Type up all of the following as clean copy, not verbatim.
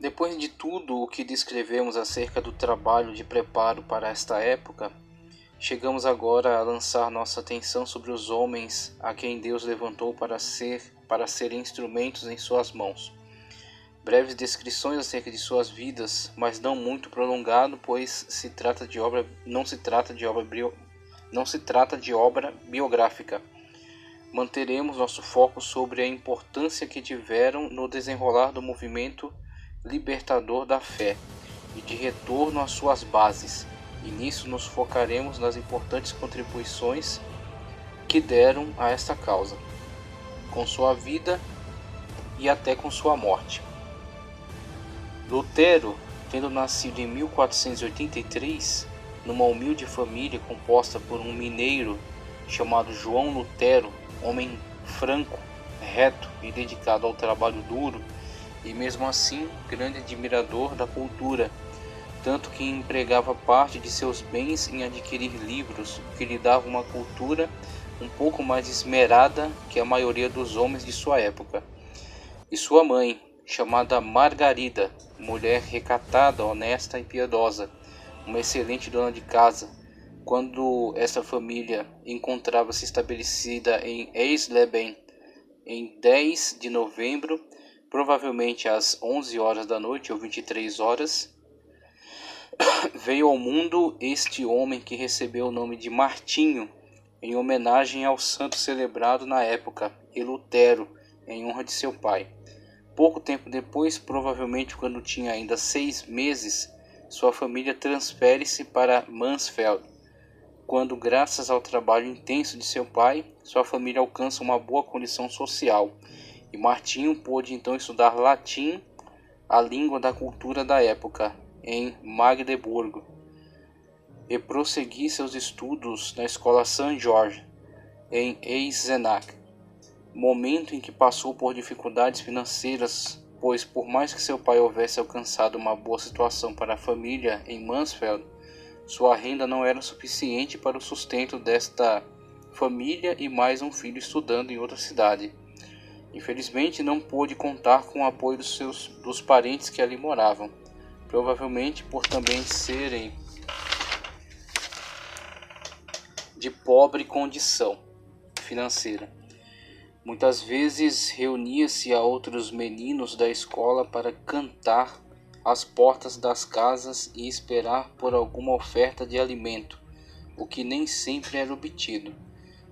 Depois de tudo o que descrevemos acerca do trabalho de preparo para esta época, chegamos agora a lançar nossa atenção sobre os homens a quem Deus levantou para serem instrumentos em suas mãos. Breves descrições acerca de suas vidas, mas não muito prolongado, pois não se trata de obra biográfica. Manteremos nosso foco sobre a importância que tiveram no desenrolar do movimento libertador da fé e de retorno às suas bases, e nisso nos focaremos nas importantes contribuições que deram a esta causa, com sua vida e até com sua morte. Lutero, tendo nascido em 1483, numa humilde família composta por um mineiro chamado João Lutero, homem franco, reto e dedicado ao trabalho duro, e mesmo assim grande admirador da cultura, tanto que empregava parte de seus bens em adquirir livros, o que lhe dava uma cultura um pouco mais esmerada que a maioria dos homens de sua época. E sua mãe, chamada Margarida, mulher recatada, honesta e piedosa, uma excelente dona de casa, quando essa família encontrava-se estabelecida em Eisleben, em 10 de novembro, provavelmente às 11 horas da noite ou 23 horas, veio ao mundo este homem que recebeu o nome de Martinho, em homenagem ao santo celebrado na época, e Lutero, em honra de seu pai. Pouco tempo depois, provavelmente quando tinha ainda 6 meses, sua família transfere-se para Mansfeld, quando, graças ao trabalho intenso de seu pai, sua família alcança uma boa condição social, e Martinho pôde então estudar latim, a língua da cultura da época, em Magdeburgo, e prosseguir seus estudos na escola St. George, em Eisenach, momento em que passou por dificuldades financeiras, pois por mais que seu pai houvesse alcançado uma boa situação para a família em Mansfeld, sua renda não era suficiente para o sustento desta família e mais um filho estudando em outra cidade. Infelizmente não pôde contar com o apoio dos parentes que ali moravam, provavelmente por também serem de pobre condição financeira. Muitas vezes reunia-se a outros meninos da escola para cantar às portas das casas e esperar por alguma oferta de alimento, o que nem sempre era obtido,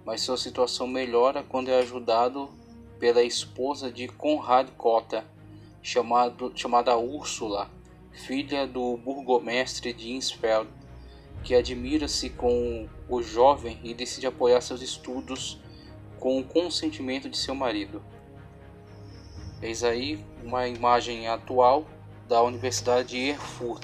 mas sua situação melhora quando é ajudado pela esposa de Conrad Cotta, chamada Úrsula, filha do burgomestre de Insfeld, que admira-se com o jovem e decide apoiar seus estudos com o consentimento de seu marido. Eis aí uma imagem atual da Universidade de Erfurt.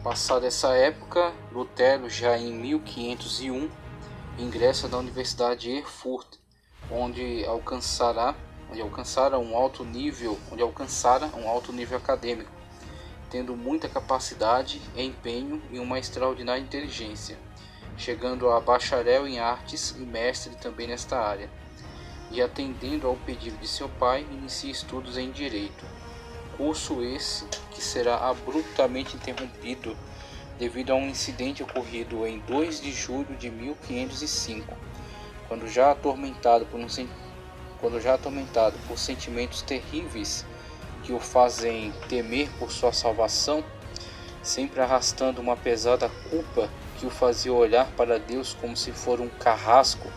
Passada essa época, Lutero, já em 1501, ingressa na Universidade de Erfurt, onde alcançara um alto nível acadêmico, tendo muita capacidade, empenho e uma extraordinária inteligência, chegando a bacharel em artes e mestre também nesta área, e atendendo ao pedido de seu pai, inicia estudos em direito, curso esse que será abruptamente interrompido devido a um incidente ocorrido em 2 de julho de 1505, quando já atormentado por sentimentos terríveis que o fazem temer por sua salvação, sempre arrastando uma pesada culpa que o fazia olhar para Deus como se for um carrasco,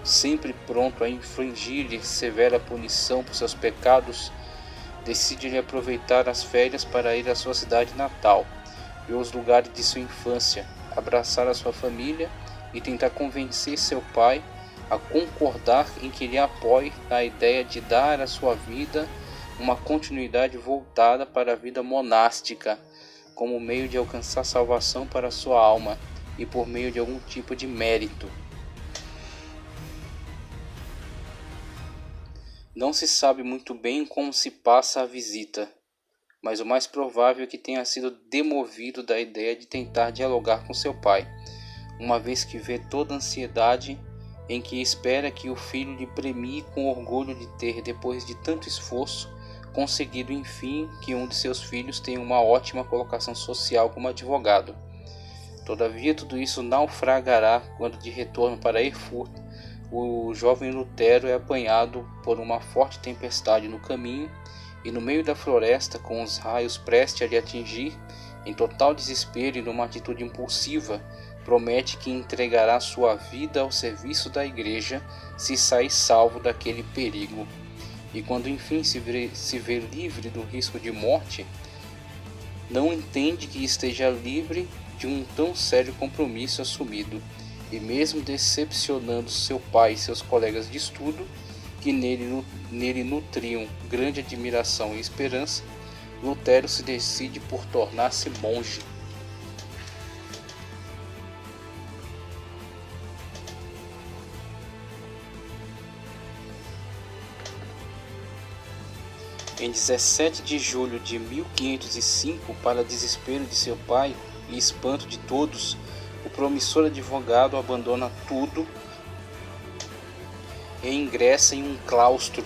sempre pronto a infligir-lhe severa punição por seus pecados, decide-lhe aproveitar as férias para ir à sua cidade natal e aos lugares de sua infância, abraçar a sua família e tentar convencer seu pai a concordar em que lhe apoie na ideia de dar à sua vida uma continuidade voltada para a vida monástica, como meio de alcançar salvação para a sua alma e por meio de algum tipo de mérito. Não se sabe muito bem como se passa a visita, mas o mais provável é que tenha sido demovido da ideia de tentar dialogar com seu pai, uma vez que vê toda a ansiedade em que espera que o filho lhe premie com orgulho de ter, depois de tanto esforço, conseguido enfim que um de seus filhos tenha uma ótima colocação social como advogado. Todavia, tudo isso naufragará quando, de retorno para Erfurt, o jovem Lutero é apanhado por uma forte tempestade no caminho e, no meio da floresta, com os raios prestes a lhe atingir, em total desespero e numa atitude impulsiva, promete que entregará sua vida ao serviço da igreja se sair salvo daquele perigo. E quando enfim se vê livre do risco de morte, não entende que esteja livre de um tão sério compromisso assumido, e mesmo decepcionando seu pai e seus colegas de estudo, que nele nutriam grande admiração e esperança, Lutero se decide por tornar-se monge. Em 17 de julho de 1505, para desespero de seu pai e espanto de todos, o promissor advogado abandona tudo e ingressa em um claustro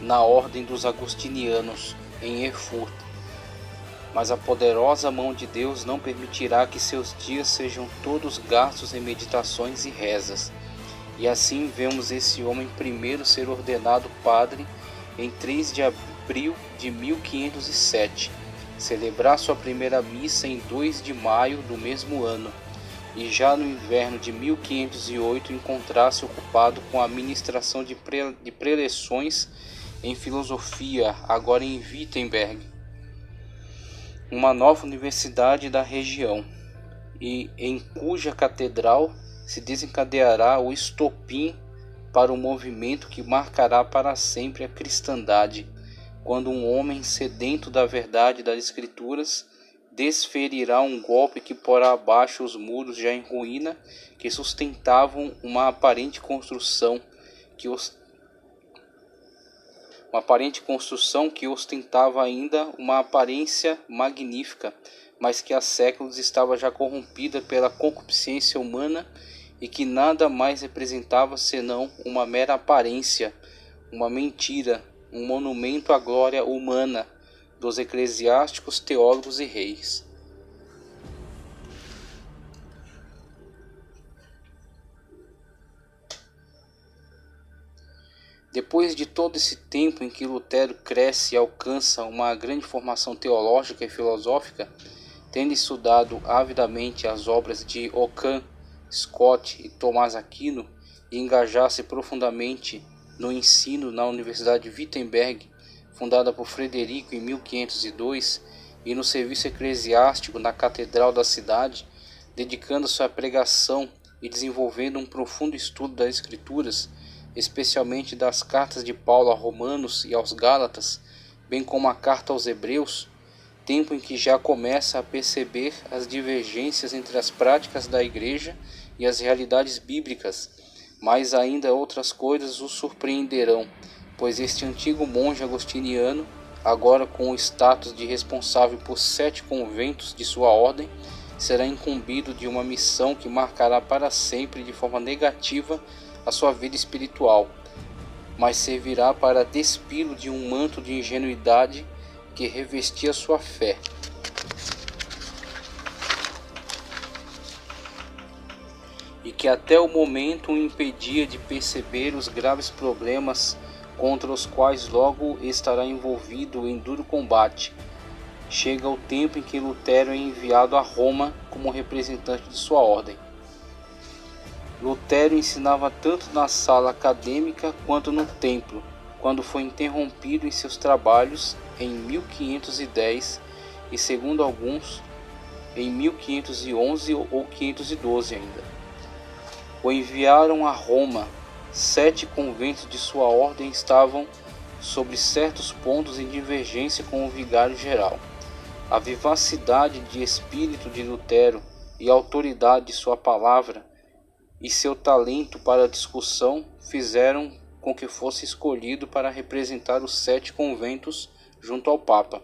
na Ordem dos Agostinianos, em Erfurt. Mas a poderosa mão de Deus não permitirá que seus dias sejam todos gastos em meditações e rezas. E assim vemos esse homem primeiro ser ordenado padre em 3 de abril de 1507, celebrar sua primeira missa em 2 de maio do mesmo ano, e já no inverno de 1508 encontrar-se ocupado com a administração de preleções em filosofia, agora em Wittenberg, uma nova universidade da região, e em cuja catedral se desencadeará o estopim para o movimento que marcará para sempre a cristandade, quando um homem sedento da verdade das Escrituras desferirá um golpe que porá abaixo os muros já em ruína que sustentavam uma aparente construção que ostentava ainda uma aparência magnífica, mas que há séculos estava já corrompida pela concupiscência humana e que nada mais representava senão uma mera aparência, uma mentira, um monumento à glória humana dos eclesiásticos, teólogos e reis. Depois de todo esse tempo em que Lutero cresce e alcança uma grande formação teológica e filosófica, tendo estudado avidamente as obras de Ockham, Scott e Tomás Aquino e engajar-se profundamente no ensino na Universidade de Wittenberg, fundada por Frederico em 1502, e no serviço eclesiástico na Catedral da cidade, dedicando-se à pregação e desenvolvendo um profundo estudo das Escrituras, especialmente das cartas de Paulo a Romanos e aos Gálatas, bem como a carta aos Hebreus, tempo em que já começa a perceber as divergências entre as práticas da Igreja e as realidades bíblicas, mas ainda outras coisas o surpreenderão, pois este antigo monge agostiniano, agora com o status de responsável por 7 conventos de sua ordem, será incumbido de uma missão que marcará para sempre de forma negativa a sua vida espiritual, mas servirá para despí-lo de um manto de ingenuidade que revestia sua fé. E que até o momento o impedia de perceber os graves problemas contra os quais logo estará envolvido em duro combate. Chega o tempo em que Lutero é enviado a Roma como representante de sua ordem. Lutero ensinava tanto na sala acadêmica quanto no templo, quando foi interrompido em seus trabalhos em 1510 e, segundo alguns, em 1511 ou 512 ainda. O enviaram a Roma. 7 conventos de sua ordem estavam, sobre certos pontos, em divergência com o vigário geral. A vivacidade de espírito de Lutero e a autoridade de sua palavra e seu talento para a discussão fizeram com que fosse escolhido para representar os 7 conventos junto ao Papa.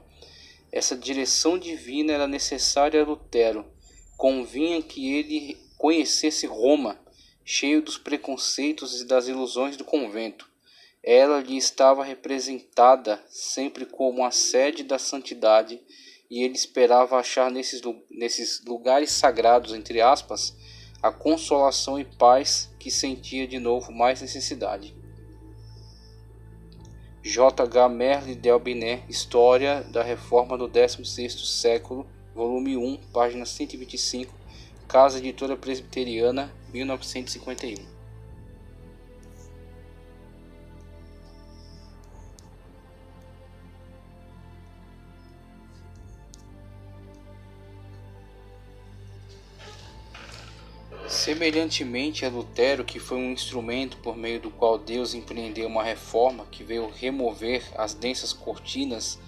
Essa direção divina era necessária a Lutero. Convinha que ele conhecesse Roma, cheio dos preconceitos e das ilusões do convento. Ela lhe estava representada sempre como a sede da santidade, e ele esperava achar nesses lugares sagrados, entre aspas, a consolação e paz que sentia de novo mais necessidade. J. H. Merle d'Albinès, História da Reforma do 16º século, volume 1, página 125, Casa Editora Presbiteriana, 1951. Semelhantemente a Lutero, que foi um instrumento por meio do qual Deus empreendeu uma reforma que veio remover as densas cortinas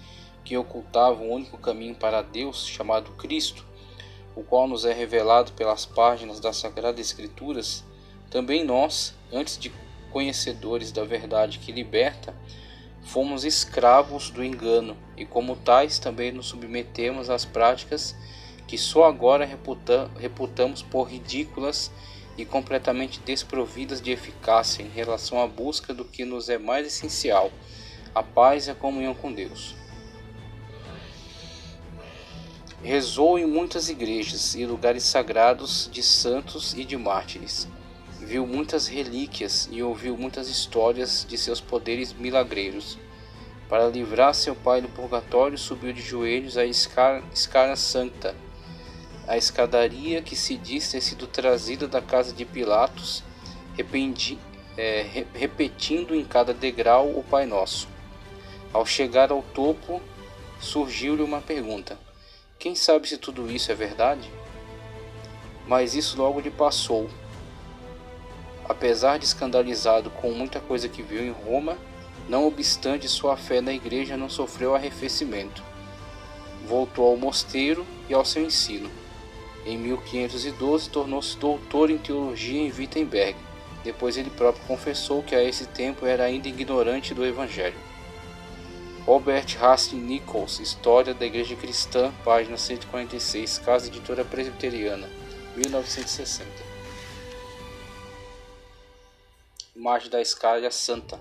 que ocultavam o único caminho para Deus, chamado Cristo, o qual nos é revelado pelas páginas das Sagradas Escrituras, também nós, antes de conhecedores da verdade que liberta, fomos escravos do engano, e como tais também nos submetemos às práticas que só agora reputamos por ridículas e completamente desprovidas de eficácia em relação à busca do que nos é mais essencial, a paz e a comunhão com Deus. Rezou em muitas igrejas e lugares sagrados de santos e de mártires. Viu muitas relíquias e ouviu muitas histórias de seus poderes milagreiros. Para livrar seu pai do purgatório, subiu de joelhos a escala sancta, a escadaria que se diz ter sido trazida da casa de Pilatos, repetindo em cada degrau o Pai Nosso. Ao chegar ao topo, surgiu-lhe uma pergunta: quem sabe se tudo isso é verdade? Mas isso logo lhe passou. Apesar de escandalizado com muita coisa que viu em Roma, não obstante sua fé na igreja não sofreu arrefecimento. Voltou ao mosteiro e ao seu ensino. Em 1512 tornou-se doutor em teologia em Wittenberg. Depois ele próprio confessou que a esse tempo era ainda ignorante do Evangelho. Robert Hastings Nichols, História da Igreja Cristã, página 146, Casa Editora Presbiteriana, 1960. Imagem da escala santa.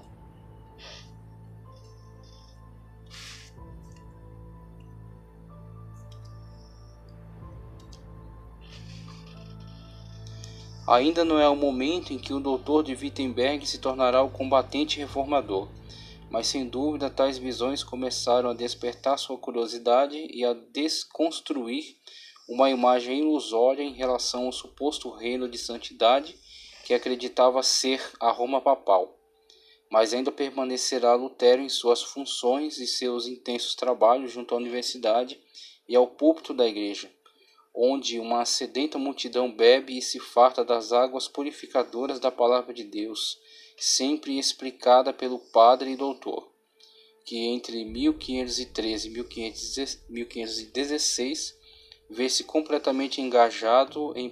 Ainda não é o momento em que o doutor de Wittenberg se tornará o combatente reformador, mas sem dúvida tais visões começaram a despertar sua curiosidade e a desconstruir uma imagem ilusória em relação ao suposto reino de santidade que acreditava ser a Roma papal. Mas ainda permanecerá Lutero em suas funções e seus intensos trabalhos junto à universidade e ao púlpito da igreja, onde uma sedenta multidão bebe e se farta das águas purificadoras da palavra de Deus, sempre explicada pelo padre e doutor, que entre 1513 e 1516 vê-se completamente engajado em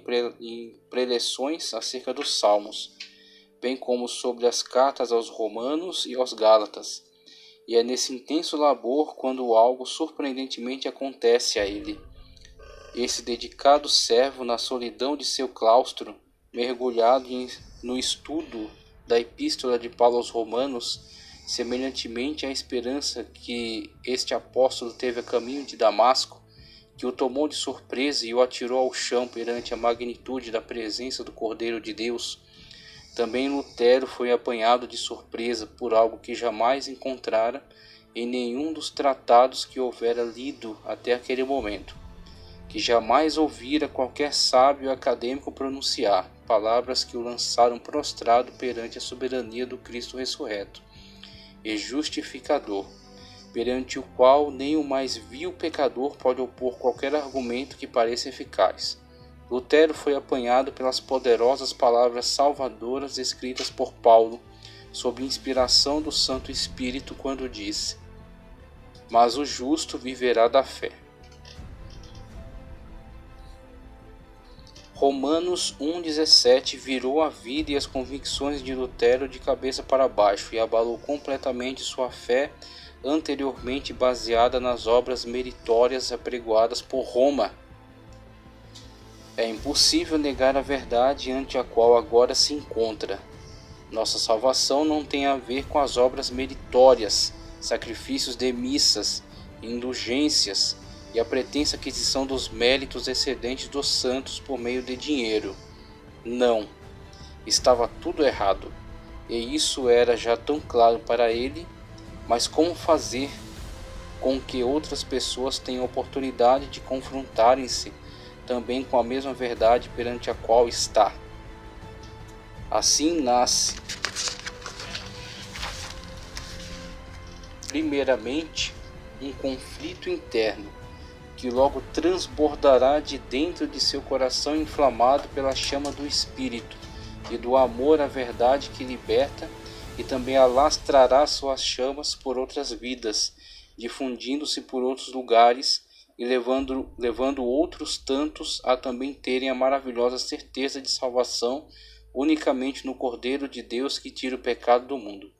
preleções acerca dos Salmos, bem como sobre as cartas aos Romanos e aos Gálatas, e é nesse intenso labor quando algo surpreendentemente acontece a ele. Esse dedicado servo, na solidão de seu claustro, mergulhado no estudo da Epístola de Paulo aos Romanos, semelhantemente à esperança que este apóstolo teve a caminho de Damasco, que o tomou de surpresa e o atirou ao chão perante a magnitude da presença do Cordeiro de Deus, também Lutero foi apanhado de surpresa por algo que jamais encontrara em nenhum dos tratados que houvera lido até aquele momento, que jamais ouvira qualquer sábio acadêmico pronunciar, palavras que o lançaram prostrado perante a soberania do Cristo ressurreto e justificador, perante o qual nem o mais vil pecador pode opor qualquer argumento que pareça eficaz. Lutero foi apanhado pelas poderosas palavras salvadoras escritas por Paulo, sob inspiração do Santo Espírito, quando disse: "Mas o justo viverá da fé." Romanos 1,17 virou a vida e as convicções de Lutero de cabeça para baixo e abalou completamente sua fé anteriormente baseada nas obras meritórias apregoadas por Roma. É impossível negar a verdade ante a qual agora se encontra. Nossa salvação não tem a ver com as obras meritórias, sacrifícios de missas, indulgências e a pretensa aquisição dos méritos excedentes dos santos por meio de dinheiro. Não, estava tudo errado, e isso era já tão claro para ele, mas como fazer com que outras pessoas tenham oportunidade de confrontarem-se também com a mesma verdade perante a qual está? Assim nasce, primeiramente, um conflito interno, que logo transbordará de dentro de seu coração inflamado pela chama do Espírito e do amor à verdade que liberta, e também alastrará suas chamas por outras vidas, difundindo-se por outros lugares e levando outros tantos a também terem a maravilhosa certeza de salvação unicamente no Cordeiro de Deus que tira o pecado do mundo.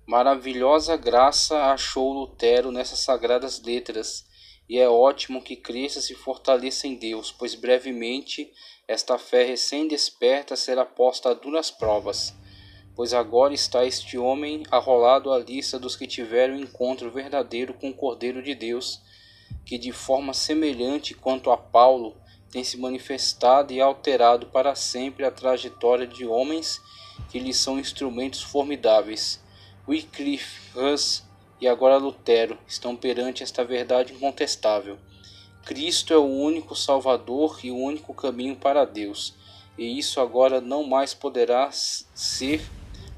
Maravilhosa graça achou Lutero nessas sagradas letras, e é ótimo que cresça e se fortaleça em Deus, pois brevemente esta fé recém-desperta será posta a duras provas, pois agora está este homem arrolado à lista dos que tiveram encontro verdadeiro com o Cordeiro de Deus, que de forma semelhante quanto a Paulo tem se manifestado e alterado para sempre a trajetória de homens que lhe são instrumentos formidáveis. Wycliffe, Hus e agora Lutero estão perante esta verdade incontestável. Cristo é o único Salvador e o único caminho para Deus, e isso agora não mais poderá ser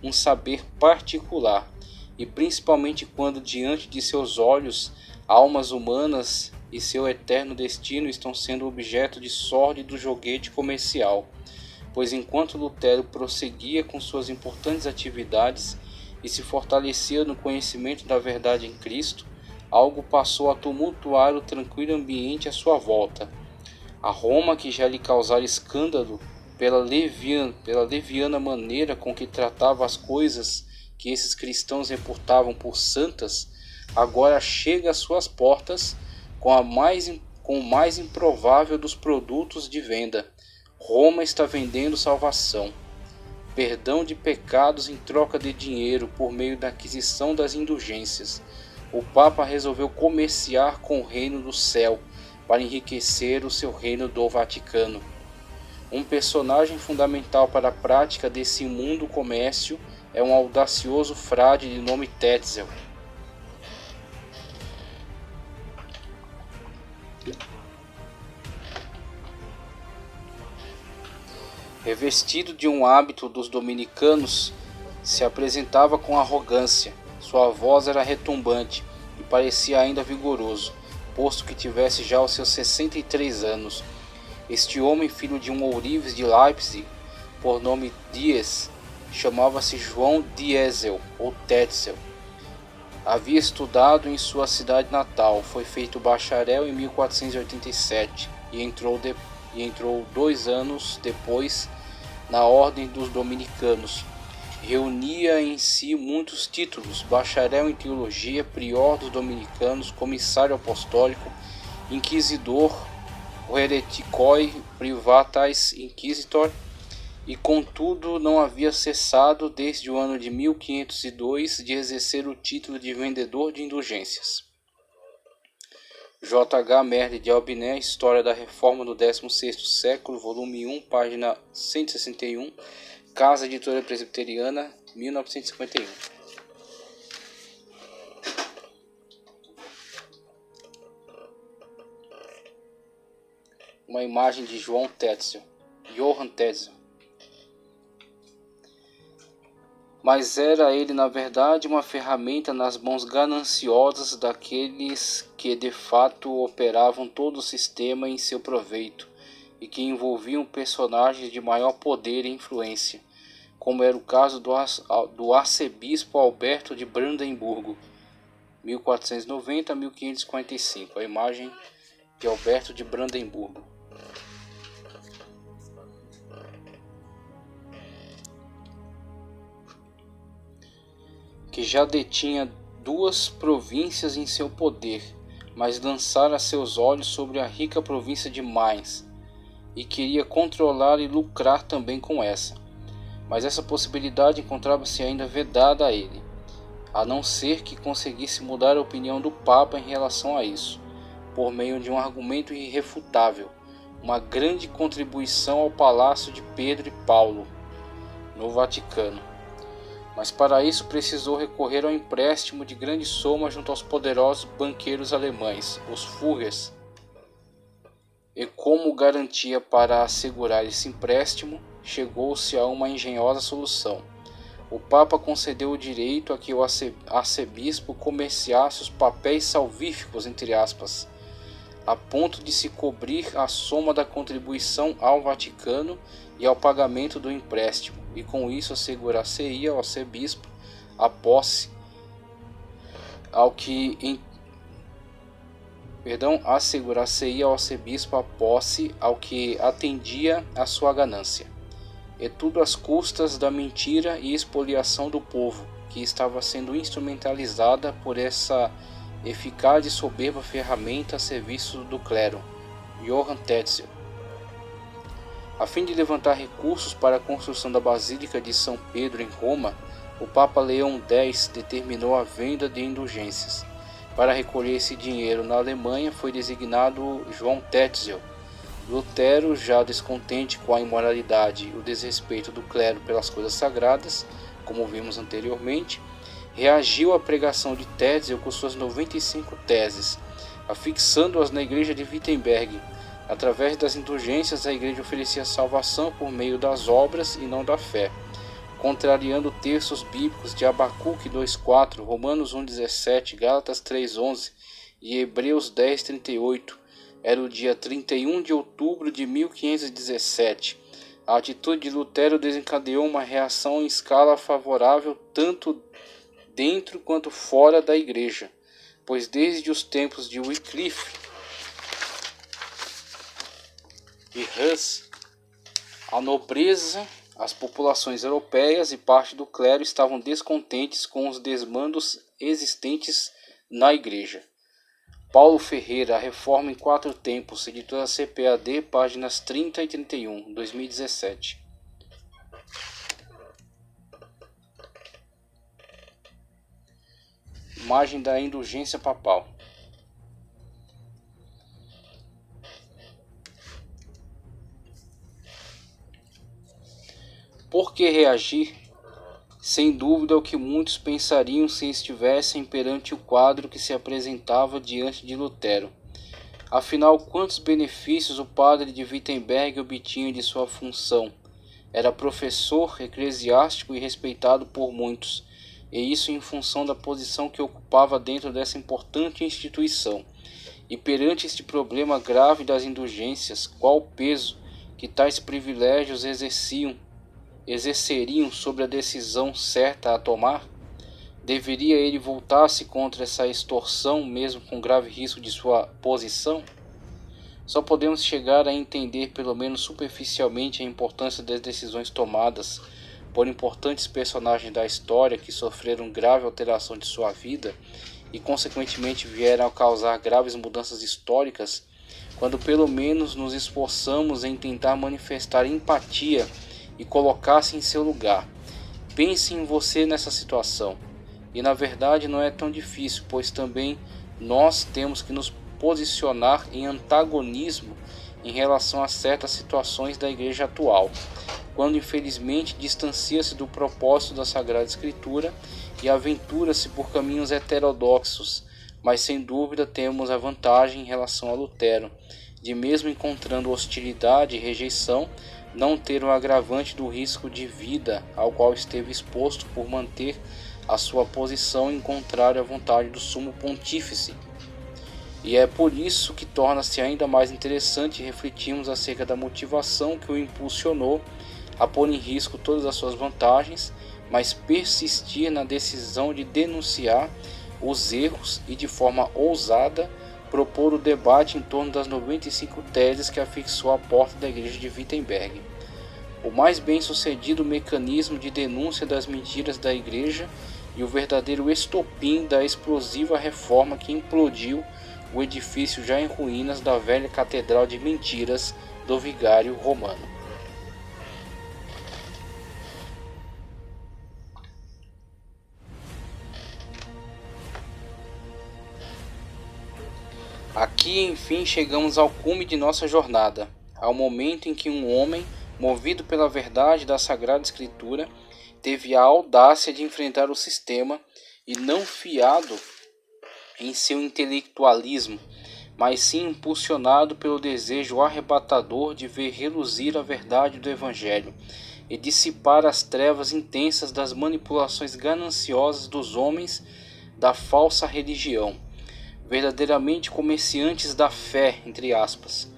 um saber particular, e principalmente quando diante de seus olhos almas humanas e seu eterno destino estão sendo objeto de sórdido joguete comercial, pois enquanto Lutero prosseguia com suas importantes atividades e se fortalecia no conhecimento da verdade em Cristo, algo passou a tumultuar o tranquilo ambiente à sua volta. A Roma, que já lhe causara escândalo pela leviana maneira com que tratava as coisas que esses cristãos reputavam por santas, agora chega às suas portas com o mais improvável dos produtos de venda. Roma está vendendo salvação, perdão de pecados em troca de dinheiro por meio da aquisição das indulgências. O Papa resolveu comerciar com o reino do céu para enriquecer o seu reino do Vaticano. Um personagem fundamental para a prática desse imundo comércio é um audacioso frade de nome Tetzel. Revestido de um hábito dos dominicanos, se apresentava com arrogância. Sua voz era retumbante e parecia ainda vigoroso, posto que tivesse já os seus 63 anos. Este homem, filho de um ourives de Leipzig, por nome Dies, chamava-se João Diesel ou Tetzel. Havia estudado em sua cidade natal, foi feito bacharel em 1487 e entrou 2 anos depois na Ordem dos Dominicanos. Reunia em si muitos títulos: bacharel em teologia, prior dos dominicanos, comissário apostólico, inquisidor, hereticoi privatis inquisitor, e contudo não havia cessado desde o ano de 1502 de exercer o título de vendedor de indulgências. J. H. Merle de Albiné, História da Reforma do 16º século, volume 1, página 161, Casa Editora Presbiteriana, 1951. Uma imagem de Johann Tetzel. Mas era ele na verdade uma ferramenta nas mãos gananciosas daqueles que de fato operavam todo o sistema em seu proveito e que envolviam personagens de maior poder e influência, como era o caso do arcebispo Alberto de Brandemburgo, 1490 a 1545, a imagem de Alberto de Brandemburgo. que já detinha 2 províncias em seu poder, mas lançara seus olhos sobre a rica província de Mainz, e queria controlar e lucrar também com essa. Mas essa possibilidade encontrava-se ainda vedada a ele, a não ser que conseguisse mudar a opinião do Papa em relação a isso, por meio de um argumento irrefutável, uma grande contribuição ao Palácio de Pedro e Paulo, no Vaticano. Mas para isso precisou recorrer ao empréstimo de grande soma junto aos poderosos banqueiros alemães, os Führers. E como garantia para assegurar esse empréstimo, chegou-se a uma engenhosa solução. O Papa concedeu o direito a que o arcebispo comerciasse os papéis salvíficos, entre aspas, a ponto de se cobrir a soma da contribuição ao Vaticano e ao pagamento do empréstimo, e com isso assegurar-se-ia ao arcebispo a posse ao que atendia a sua ganância, e tudo às custas da mentira e expoliação do povo, que estava sendo instrumentalizada por essa eficaz e soberba ferramenta a serviço do clero, Johann Tetzel. A fim de levantar recursos para a construção da Basílica de São Pedro em Roma, o Papa Leão X determinou a venda de indulgências. Para recolher esse dinheiro na Alemanha foi designado João Tetzel. Lutero, já descontente com a imoralidade e o desrespeito do clero pelas coisas sagradas, como vimos anteriormente, reagiu à pregação de Tetzel com suas 95 teses, afixando-as na igreja de Wittenberg. Através das indulgências, a igreja oferecia salvação por meio das obras e não da fé, contrariando textos bíblicos de Abacuque 2:4, Romanos 1:17, Gálatas 3:11 e Hebreus 10:38. Era o dia 31 de outubro de 1517. A atitude de Lutero desencadeou uma reação em escala favorável tanto dentro quanto fora da igreja, pois desde os tempos de Wycliffe e Hus, a nobreza, as populações europeias e parte do clero estavam descontentes com os desmandos existentes na igreja. Paulo Ferreira, A Reforma em 4 Tempos, editora CPAD, páginas 30 e 31, 2017. Imagem da indulgência papal. Por que reagir? Sem dúvida o que muitos pensariam se estivessem perante o quadro que se apresentava diante de Lutero. Afinal, quantos benefícios o padre de Wittenberg obtinha de sua função? Era professor, eclesiástico e respeitado por muitos, e isso em função da posição que ocupava dentro dessa importante instituição. E perante este problema grave das indulgências, qual o peso que tais privilégios exerceriam sobre a decisão certa a tomar? Deveria ele voltar-se contra essa extorsão, mesmo com grave risco de sua posição? Só podemos chegar a entender, pelo menos superficialmente, a importância das decisões tomadas por importantes personagens da história que sofreram grave alteração de sua vida e consequentemente vieram a causar graves mudanças históricas, quando pelo menos nos esforçamos em tentar manifestar empatia e colocar-se em seu lugar. Pense em você nessa situação. E na verdade não é tão difícil, pois também nós temos que nos posicionar em antagonismo em relação a certas situações da igreja atual, quando infelizmente distancia-se do propósito da Sagrada Escritura e aventura-se por caminhos heterodoxos, mas sem dúvida temos a vantagem em relação a Lutero, de mesmo encontrando hostilidade e rejeição, não ter o agravante do risco de vida ao qual esteve exposto por manter a sua posição em contrário à vontade do Sumo Pontífice. E é por isso que torna-se ainda mais interessante refletirmos acerca da motivação que o impulsionou a pôr em risco todas as suas vantagens, mas persistir na decisão de denunciar os erros e de forma ousada propor o debate em torno das 95 teses que afixou à porta da igreja de Wittenberg. O mais bem-sucedido mecanismo de denúncia das mentiras da igreja e o verdadeiro estopim da explosiva reforma que implodiu o edifício já em ruínas da velha catedral de mentiras do vigário romano. Aqui, enfim, chegamos ao cume de nossa jornada, ao momento em que um homem, movido pela verdade da Sagrada Escritura, teve a audácia de enfrentar o sistema e não fiado em seu intelectualismo, mas sim impulsionado pelo desejo arrebatador de ver reluzir a verdade do Evangelho e dissipar as trevas intensas das manipulações gananciosas dos homens da falsa religião, verdadeiramente comerciantes da fé, entre aspas.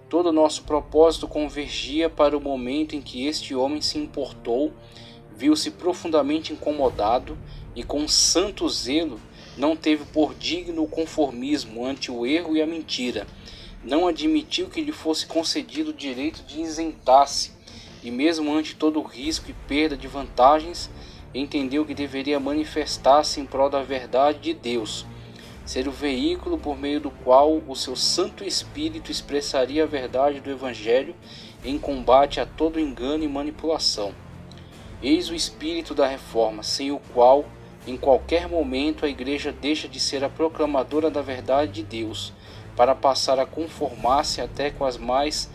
Todo o nosso propósito convergia para o momento em que este homem se importou, viu-se profundamente incomodado e com santo zelo não teve por digno o conformismo ante o erro e a mentira, não admitiu que lhe fosse concedido o direito de isentar-se, e mesmo ante todo o risco e perda de vantagens, entendeu que deveria manifestar-se em prol da verdade de Deus, ser o veículo por meio do qual o seu Santo Espírito expressaria a verdade do Evangelho em combate a todo engano e manipulação. Eis o espírito da reforma, sem o qual, em qualquer momento, a Igreja deixa de ser a proclamadora da verdade de Deus, para passar a conformar-se até com as mais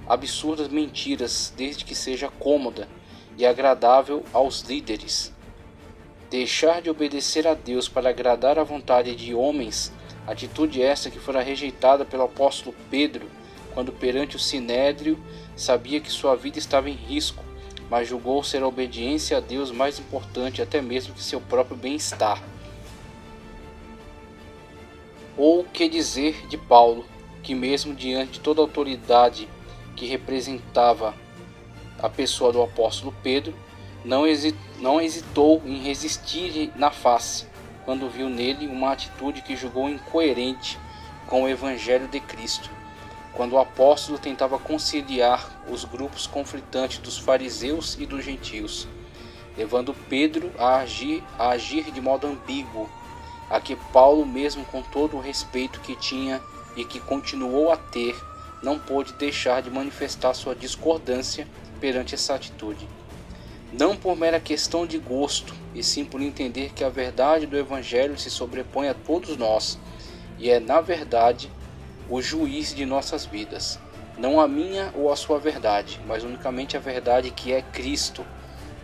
absurdas mentiras, desde que seja cômoda e agradável aos líderes. Deixar de obedecer a Deus para agradar à vontade de homens, atitude esta que fora rejeitada pelo apóstolo Pedro, quando perante o Sinédrio sabia que sua vida estava em risco, mas julgou ser a obediência a Deus mais importante até mesmo que seu próprio bem-estar. Ou que dizer de Paulo, que mesmo diante de toda a autoridade que representava a pessoa do apóstolo Pedro, não hesitou em resistir na face, quando viu nele uma atitude que julgou incoerente com o Evangelho de Cristo, quando o apóstolo tentava conciliar os grupos conflitantes dos fariseus e dos gentios, levando Pedro a agir de modo ambíguo, a que Paulo, mesmo com todo o respeito que tinha e que continuou a ter, não pôde deixar de manifestar sua discordância perante essa atitude. Não por mera questão de gosto, e sim por entender que a verdade do Evangelho se sobrepõe a todos nós, e é, na verdade, o juiz de nossas vidas. Não a minha ou a sua verdade, mas unicamente a verdade que é Cristo.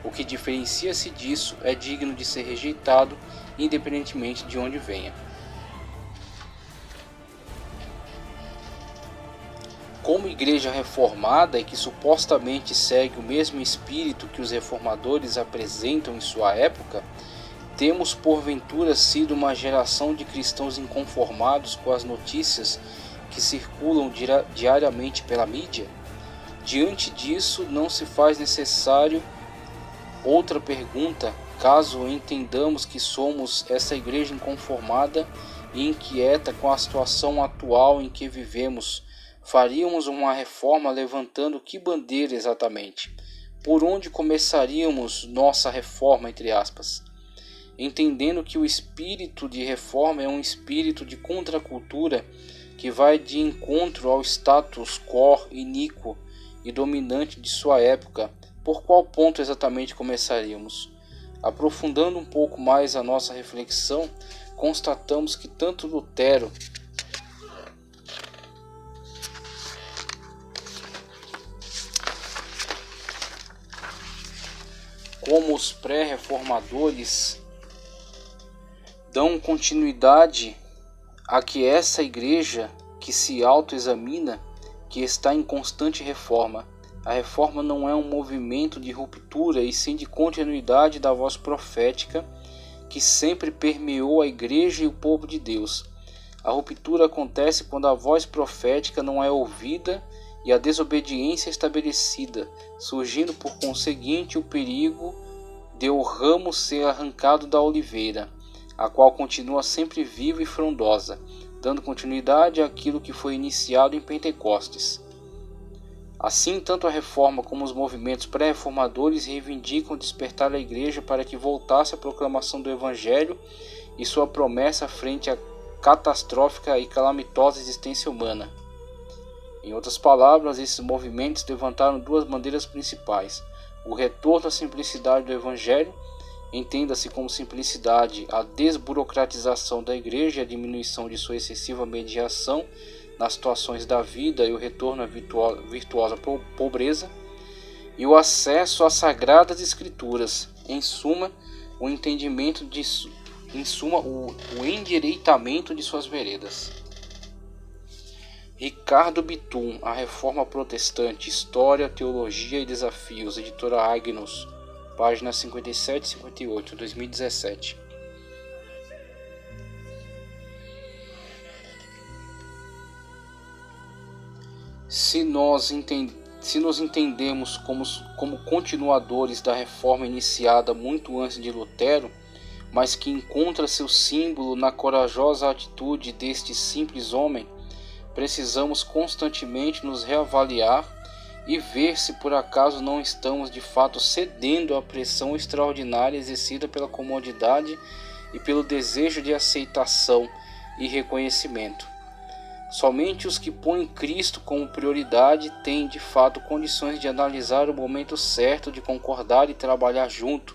O que diferencia-se disso é digno de ser rejeitado, independentemente de onde venha. Como igreja reformada e que supostamente segue o mesmo espírito que os reformadores apresentam em sua época, temos porventura sido uma geração de cristãos inconformados com as notícias que circulam diariamente pela mídia? Diante disso, não se faz necessário outra pergunta, caso entendamos que somos essa igreja inconformada e inquieta com a situação atual em que vivemos. Faríamos uma reforma levantando que bandeira exatamente? Por onde começaríamos nossa reforma, entre aspas? Entendendo que o espírito de reforma é um espírito de contracultura que vai de encontro ao status quo iníquo e dominante de sua época, por qual ponto exatamente começaríamos? Aprofundando um pouco mais a nossa reflexão, constatamos que tanto Lutero como os pré-reformadores dão continuidade a que essa igreja que se autoexamina, que está em constante reforma. A reforma não é um movimento de ruptura e sim de continuidade da voz profética que sempre permeou a igreja e o povo de Deus. A ruptura acontece quando a voz profética não é ouvida e a desobediência estabelecida, surgindo por conseguinte o perigo de o ramo ser arrancado da oliveira, a qual continua sempre viva e frondosa, dando continuidade àquilo que foi iniciado em Pentecostes. Assim, tanto a Reforma como os movimentos pré-reformadores reivindicam despertar a Igreja para que voltasse à proclamação do Evangelho e sua promessa frente à catastrófica e calamitosa existência humana. Em outras palavras, esses movimentos levantaram duas bandeiras principais: o retorno à simplicidade do Evangelho, entenda-se como simplicidade a desburocratização da Igreja e a diminuição de sua excessiva mediação nas situações da vida e o retorno à virtuosa pobreza, e o acesso às Sagradas Escrituras, em suma, o endireitamento de suas veredas. Ricardo Bitum, A Reforma Protestante, História, Teologia e Desafios, editora Agnus, páginas 57 e 58, 2017. Se nos entendemos como continuadores da reforma iniciada muito antes de Lutero, mas que encontra seu símbolo na corajosa atitude deste simples homem, precisamos constantemente nos reavaliar e ver se por acaso não estamos de fato cedendo à pressão extraordinária exercida pela comodidade e pelo desejo de aceitação e reconhecimento. Somente os que põem Cristo como prioridade têm de fato condições de analisar o momento certo de concordar e trabalhar junto,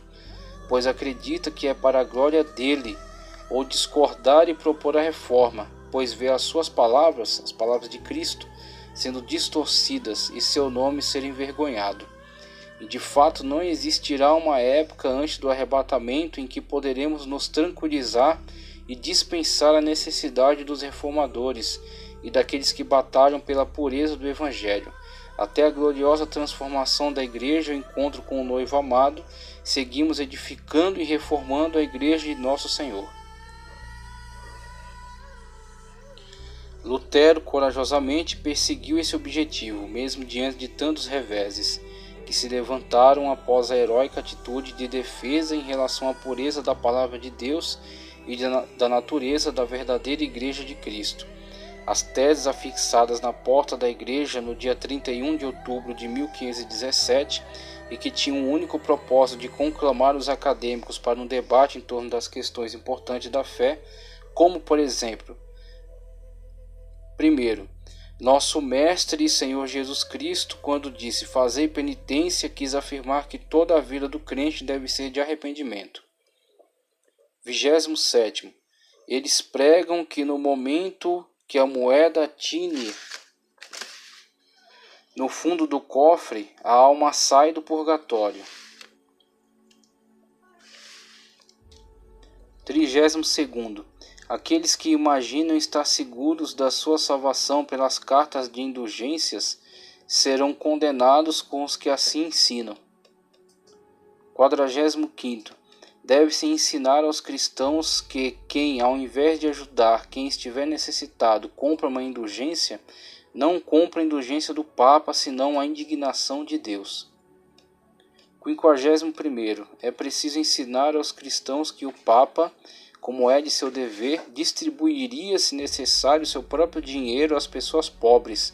pois acredita que é para a glória dele, ou discordar e propor a reforma, pois vê as suas palavras, as palavras de Cristo, sendo distorcidas e seu nome ser envergonhado. E de fato não existirá uma época antes do arrebatamento em que poderemos nos tranquilizar e dispensar a necessidade dos reformadores e daqueles que batalham pela pureza do Evangelho. Até a gloriosa transformação da Igreja e o encontro com o noivo amado, seguimos edificando e reformando a Igreja de Nosso Senhor. Lutero corajosamente perseguiu esse objetivo, mesmo diante de tantos reveses, que se levantaram após a heróica atitude de defesa em relação à pureza da Palavra de Deus e da natureza da verdadeira Igreja de Cristo. As teses afixadas na porta da Igreja no dia 31 de outubro de 1517 e que tinham um único propósito de conclamar os acadêmicos para um debate em torno das questões importantes da fé, como, por exemplo, primeiro, nosso Mestre e Senhor Jesus Cristo, quando disse "Fazei penitência", quis afirmar que toda a vida do crente deve ser de arrependimento. 27º, eles pregam que no momento que a moeda tine no fundo do cofre, a alma sai do purgatório. 32º, aqueles que imaginam estar seguros da sua salvação pelas cartas de indulgências serão condenados com os que assim ensinam. 45º, deve-se ensinar aos cristãos que quem, ao invés de ajudar quem estiver necessitado, compra uma indulgência, não compra a indulgência do Papa, senão a indignação de Deus. 51º, é preciso ensinar aos cristãos que o Papa, como é de seu dever, distribuiria, se necessário, seu próprio dinheiro às pessoas pobres,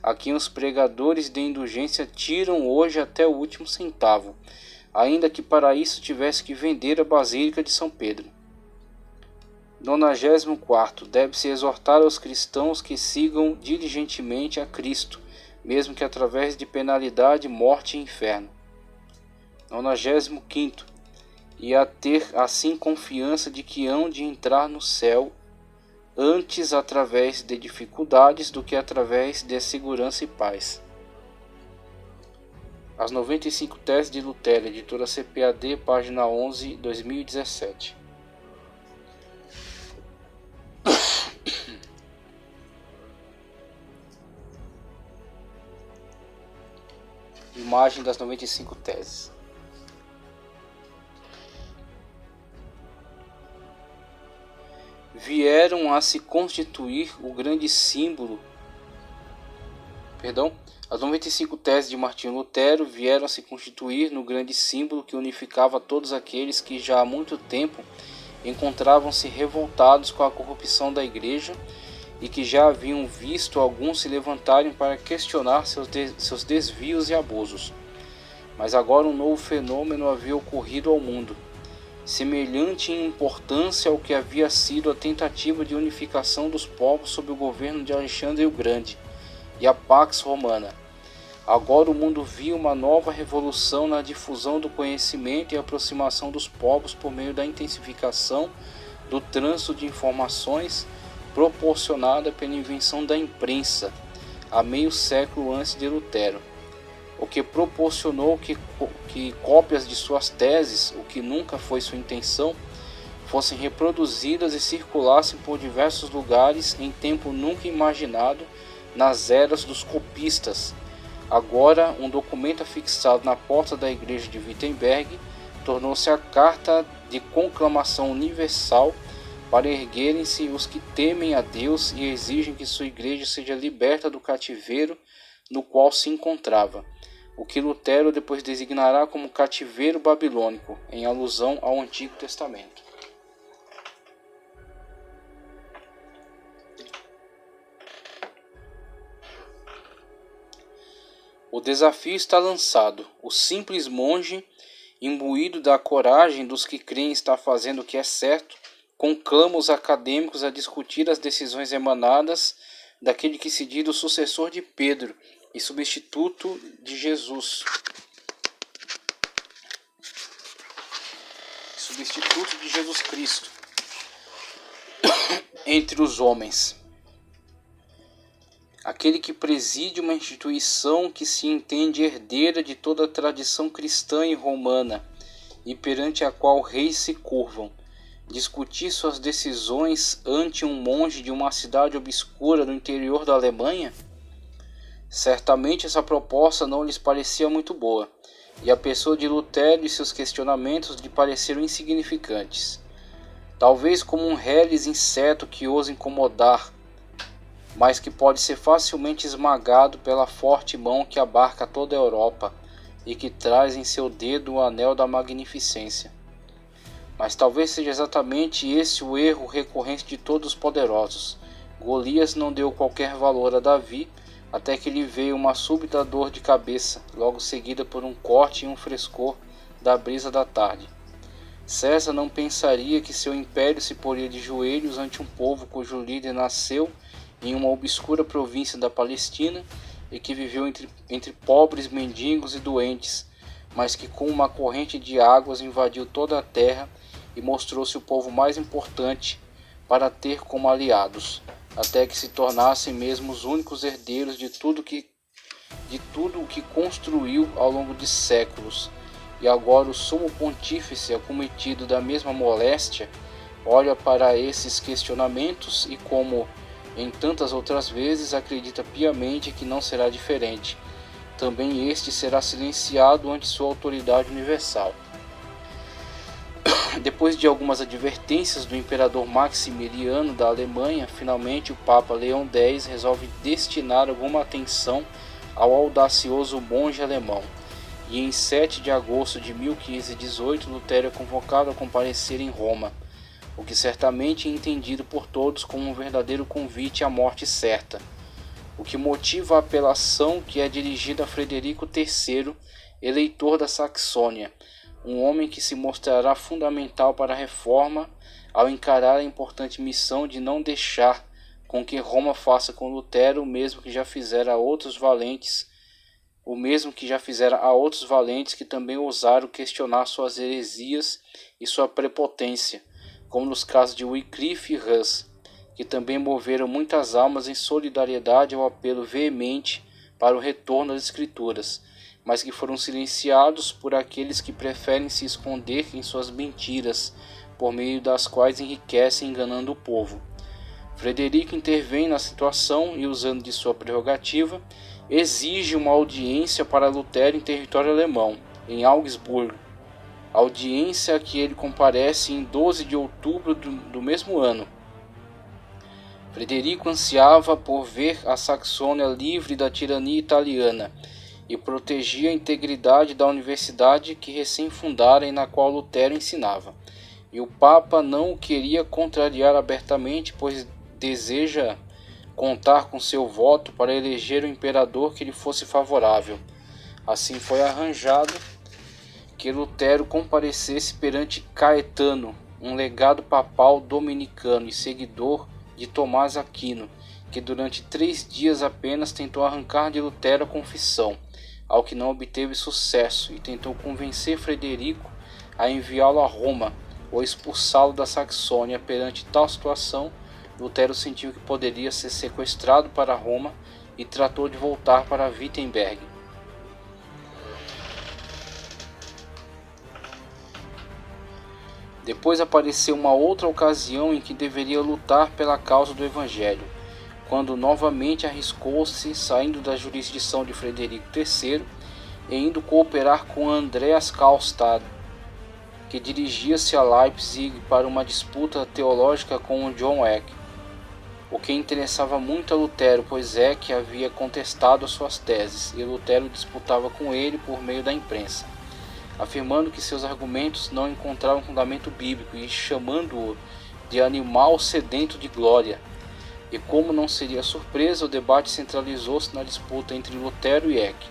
a quem os pregadores de indulgência tiram hoje até o último centavo, ainda que para isso tivesse que vender a Basílica de São Pedro. 94º, deve-se exortar aos cristãos que sigam diligentemente a Cristo, mesmo que através de penalidade, morte e inferno. 95º, e a ter assim confiança de que hão de entrar no céu, antes através de dificuldades do que através de segurança e paz. As 95 Teses de Lutero, editora CPAD, página 11, 2017. Imagem das 95 Teses. Vieram a se constituir o grande símbolo. As 95 teses de Martinho Lutero vieram a se constituir no grande símbolo que unificava todos aqueles que já há muito tempo encontravam-se revoltados com a corrupção da Igreja e que já haviam visto alguns se levantarem para questionar seus desvios e abusos. Mas agora um novo fenômeno havia ocorrido ao mundo, semelhante em importância ao que havia sido a tentativa de unificação dos povos sob o governo de Alexandre o Grande e a Pax Romana. Agora o mundo via uma nova revolução na difusão do conhecimento e aproximação dos povos por meio da intensificação do trânsito de informações proporcionada pela invenção da imprensa, há meio século antes de Lutero, o que proporcionou que cópias de suas teses, o que nunca foi sua intenção, fossem reproduzidas e circulassem por diversos lugares em tempo nunca imaginado nas eras dos copistas. Agora, um documento afixado na porta da igreja de Wittenberg tornou-se a carta de conclamação universal para erguerem-se os que temem a Deus e exigem que sua igreja seja liberta do cativeiro no qual se encontrava, o que Lutero depois designará como cativeiro babilônico, em alusão ao Antigo Testamento. O desafio está lançado. O simples monge, imbuído da coragem dos que creem estar fazendo o que é certo, conclama os acadêmicos a discutir as decisões emanadas daquele que se diz o sucessor de Pedro e substituto de Jesus. Substituto de Jesus Cristo entre os homens. Aquele que preside uma instituição que se entende herdeira de toda a tradição cristã e romana e perante a qual reis se curvam. Discutir suas decisões ante um monge de uma cidade obscura no interior da Alemanha? Certamente essa proposta não lhes parecia muito boa, e a pessoa de Lutero e seus questionamentos lhe pareceram insignificantes. Talvez como um reles inseto que ousa incomodar, mas que pode ser facilmente esmagado pela forte mão que abarca toda a Europa e que traz em seu dedo o anel da magnificência. Mas talvez seja exatamente esse o erro recorrente de todos os poderosos. Golias não deu qualquer valor a Davi, até que lhe veio uma súbita dor de cabeça, logo seguida por um corte e um frescor da brisa da tarde. César não pensaria que seu império se poria de joelhos ante um povo cujo líder nasceu em uma obscura província da Palestina e que viveu entre pobres, mendigos e doentes, mas que com uma corrente de águas invadiu toda a terra e mostrou-se o povo mais importante para ter como aliados, até que se tornassem mesmo os únicos herdeiros de tudo o que construiu ao longo de séculos. E agora o sumo pontífice, acometido da mesma moléstia, olha para esses questionamentos e, como em tantas outras vezes, acredita piamente que não será diferente. Também este será silenciado ante sua autoridade universal. Depois de algumas advertências do imperador Maximiliano da Alemanha, finalmente o Papa Leão X resolve destinar alguma atenção ao audacioso monge alemão. E em 7 de agosto de 1518, Lutero é convocado a comparecer em Roma, o que certamente é entendido por todos como um verdadeiro convite à morte certa, o que motiva a apelação que é dirigida a Frederico III, eleitor da Saxônia, um homem que se mostrará fundamental para a reforma ao encarar a importante missão de não deixar com que Roma faça com Lutero o mesmo que já fizera a outros valentes, que também ousaram questionar suas heresias e sua prepotência, como nos casos de Wycliffe e Hus, que também moveram muitas almas em solidariedade ao apelo veemente para o retorno às Escrituras, mas que foram silenciados por aqueles que preferem se esconder em suas mentiras, por meio das quais enriquecem enganando o povo. Frederico intervém na situação e, usando de sua prerrogativa, exige uma audiência para Lutero em território alemão, em Augsburgo, audiência a que ele comparece em 12 de outubro do mesmo ano. Frederico ansiava por ver a Saxônia livre da tirania italiana e protegia a integridade da universidade que recém fundara e na qual Lutero ensinava. E o Papa não o queria contrariar abertamente, pois deseja contar com seu voto para eleger o imperador que lhe fosse favorável. Assim foi arranjado que Lutero comparecesse perante Caetano, um legado papal dominicano e seguidor de Tomás Aquino, que durante 3 dias apenas tentou arrancar de Lutero a confissão, ao que não obteve sucesso, e tentou convencer Frederico a enviá-lo a Roma ou expulsá-lo da Saxônia. Perante tal situação, Lutero sentiu que poderia ser sequestrado para Roma e tratou de voltar para Wittenberg. Depois apareceu uma outra ocasião em que deveria lutar pela causa do Evangelho, quando novamente arriscou-se, saindo da jurisdição de Frederico III e indo cooperar com Andreas Karlstadt, que dirigia-se a Leipzig para uma disputa teológica com John Eck, o que interessava muito a Lutero, pois Eck havia contestado as suas teses, e Lutero disputava com ele por meio da imprensa, afirmando que seus argumentos não encontravam fundamento bíblico e chamando-o de animal sedento de glória. E como não seria surpresa, o debate centralizou-se na disputa entre Lutero e Eck,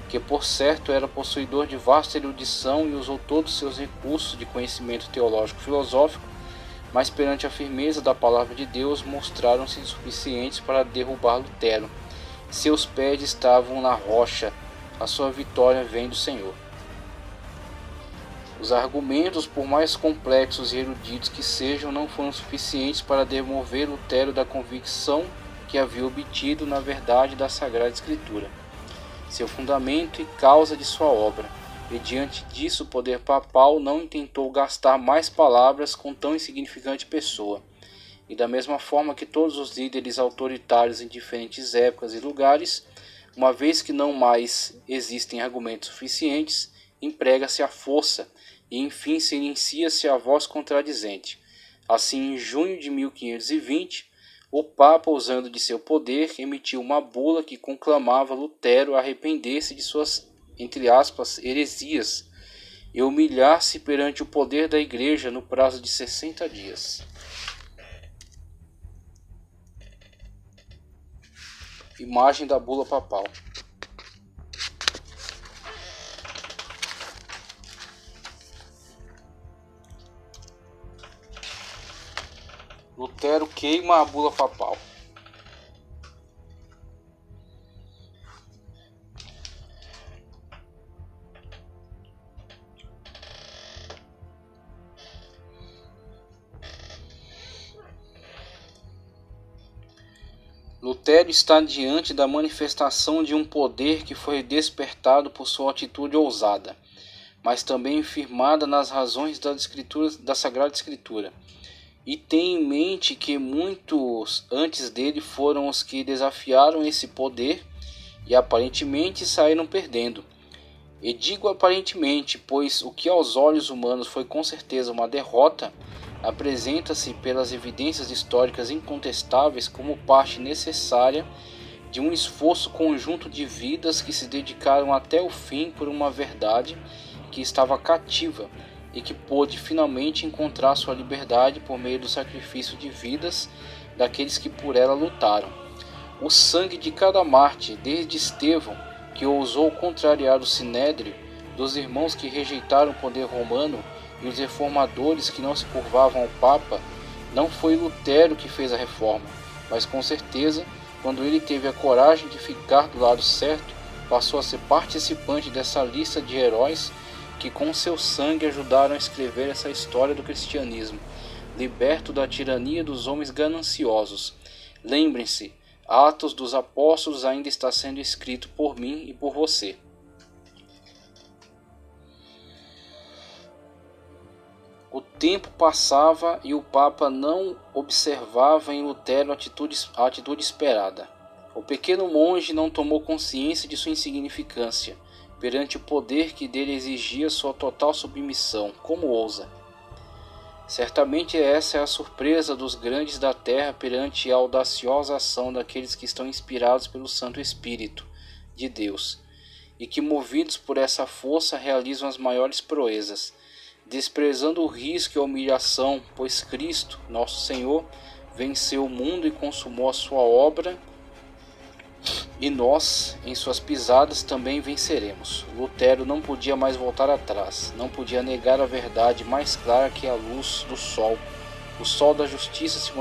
que por certo era possuidor de vasta erudição e usou todos seus recursos de conhecimento teológico-filosófico, mas perante a firmeza da palavra de Deus mostraram-se insuficientes para derrubar Lutero. Seus pés estavam na rocha, a sua vitória vem do Senhor. Os argumentos, por mais complexos e eruditos que sejam, não foram suficientes para demover Lutero da convicção que havia obtido na verdade da Sagrada Escritura, seu fundamento e causa de sua obra, e diante disso o poder papal não intentou gastar mais palavras com tão insignificante pessoa. E da mesma forma que todos os líderes autoritários em diferentes épocas e lugares, uma vez que não mais existem argumentos suficientes, emprega-se a força e enfim silencia-se a voz contradizente. Assim, em junho de 1520, o Papa, usando de seu poder, emitiu uma bula que conclamava Lutero a arrepender-se de suas, entre aspas, heresias e humilhar-se perante o poder da Igreja no prazo de 60 dias. Imagem da bula papal. Lutero queima a bula papal. Lutero está diante da manifestação de um poder que foi despertado por sua atitude ousada, mas também firmada nas razões da Sagrada Escritura. E tem em mente que muitos antes dele foram os que desafiaram esse poder e aparentemente saíram perdendo. E digo aparentemente, pois o que aos olhos humanos foi com certeza uma derrota, apresenta-se pelas evidências históricas incontestáveis como parte necessária de um esforço conjunto de vidas que se dedicaram até o fim por uma verdade que estava cativa e que pôde finalmente encontrar sua liberdade por meio do sacrifício de vidas daqueles que por ela lutaram. O sangue de cada mártir, desde Estevão, que ousou contrariar o sinédrio, dos irmãos que rejeitaram o poder romano e os reformadores que não se curvavam ao Papa, não foi Lutero que fez a reforma, mas com certeza, quando ele teve a coragem de ficar do lado certo, passou a ser participante dessa lista de heróis que com seu sangue ajudaram a escrever essa história do cristianismo, liberto da tirania dos homens gananciosos. Lembrem-se, Atos dos Apóstolos ainda está sendo escrito por mim e por você. O tempo passava e o Papa não observava em Lutero a atitude esperada. O pequeno monge não tomou consciência de sua insignificância perante o poder que dele exigia sua total submissão. Como ousa? Certamente essa é a surpresa dos grandes da terra perante a audaciosa ação daqueles que estão inspirados pelo Santo Espírito de Deus e que, movidos por essa força, realizam as maiores proezas, desprezando o risco e a humilhação, pois Cristo, nosso Senhor, venceu o mundo e consumou a sua obra, e nós, em suas pisadas, também venceremos. Lutero não podia mais voltar atrás, não podia negar a verdade mais clara que a luz do sol. O sol da justiça se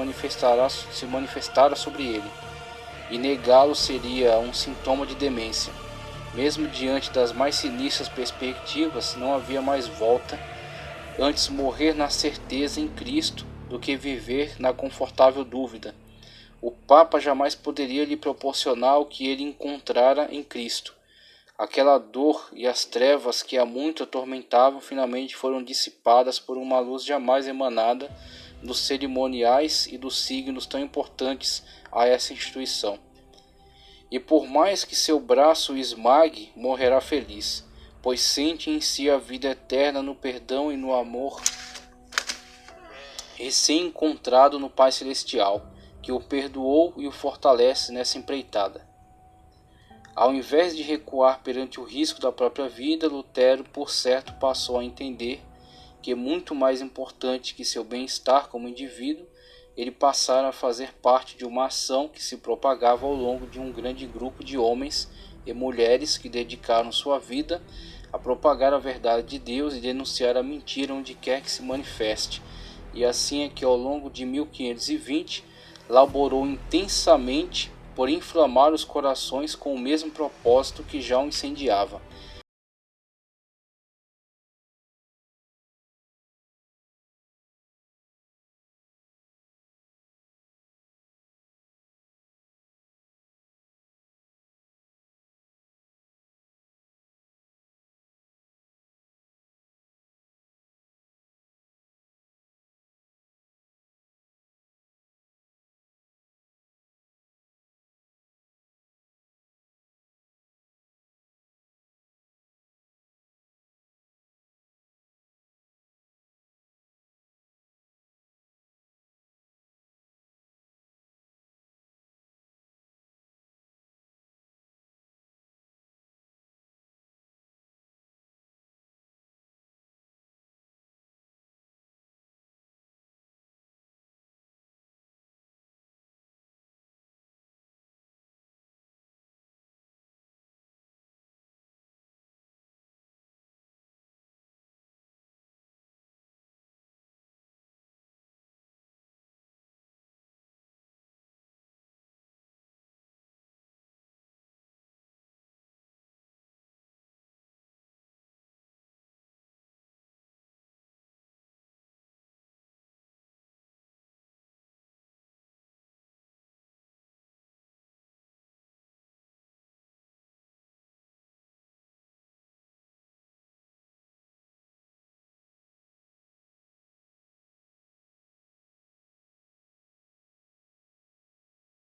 manifestara sobre ele, e negá-lo seria um sintoma de demência. Mesmo diante das mais sinistras perspectivas, não havia mais volta. Antes morrer na certeza em Cristo do que viver na confortável dúvida. O Papa jamais poderia lhe proporcionar o que ele encontrara em Cristo. Aquela dor e as trevas que há muito atormentavam finalmente foram dissipadas por uma luz jamais emanada dos cerimoniais e dos signos tão importantes a essa instituição. E por mais que seu braço o esmague, morrerá feliz, pois sente em si a vida eterna no perdão e no amor recém-encontrado no Pai Celestial, que o perdoou e o fortalece nessa empreitada. Ao invés de recuar perante o risco da própria vida, Lutero, por certo, passou a entender que, muito mais importante que seu bem-estar como indivíduo, ele passara a fazer parte de uma ação que se propagava ao longo de um grande grupo de homens e mulheres que dedicaram sua vida a propagar a verdade de Deus e denunciar a mentira onde quer que se manifeste. E assim é que ao longo de 1520 laborou intensamente por inflamar os corações com o mesmo propósito que já o incendiava.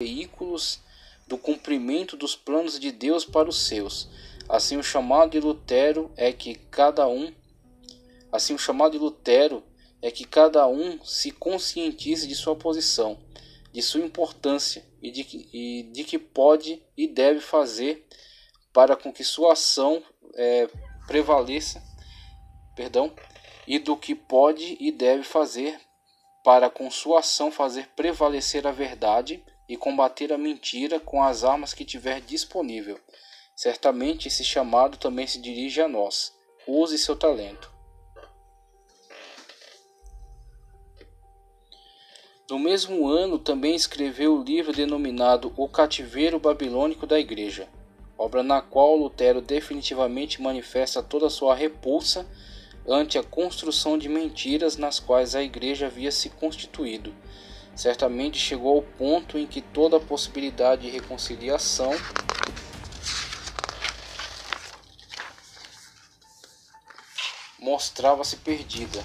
Veículos do cumprimento dos planos de Deus para os seus. Assim o chamado de Lutero é que cada um se conscientize de sua posição, de sua importância e de que pode e deve fazer para com que sua ação prevaleça, e do que pode e deve fazer para com sua ação fazer prevalecer a verdade e combater a mentira com as armas que tiver disponível. Certamente esse chamado também se dirige a nós. Use seu talento. No mesmo ano também escreveu o livro denominado O Cativeiro Babilônico da Igreja, obra na qual Lutero definitivamente manifesta toda a sua repulsa ante a construção de mentiras nas quais a Igreja havia se constituído. Certamente chegou ao ponto em que toda a possibilidade de reconciliação mostrava-se perdida.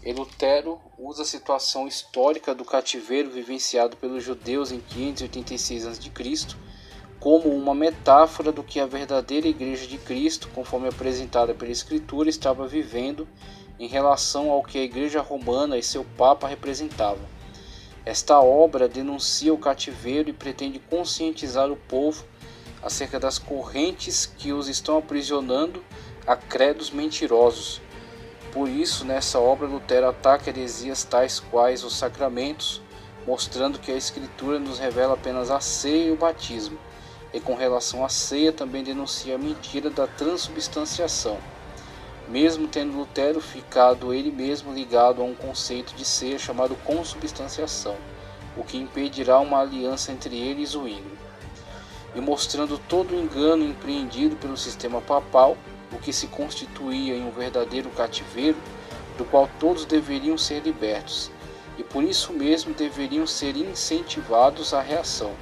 E Lutero usa a situação histórica do cativeiro vivenciado pelos judeus em 586 a.C. como uma metáfora do que a verdadeira Igreja de Cristo, conforme apresentada pela Escritura, estava vivendo em relação ao que a Igreja Romana e seu Papa representavam. Esta obra denuncia o cativeiro e pretende conscientizar o povo acerca das correntes que os estão aprisionando a credos mentirosos. Por isso, nessa obra, Lutero ataca heresias tais quais os sacramentos, mostrando que a Escritura nos revela apenas a ceia e o batismo, e com relação à ceia também denuncia a mentira da transubstanciação, mesmo tendo Lutero ficado ele mesmo ligado a um conceito de ceia chamado consubstanciação, o que impedirá uma aliança entre ele e Zwingli, e mostrando todo o engano empreendido pelo sistema papal, o que se constituía em um verdadeiro cativeiro, do qual todos deveriam ser libertos, e por isso mesmo deveriam ser incentivados à reação,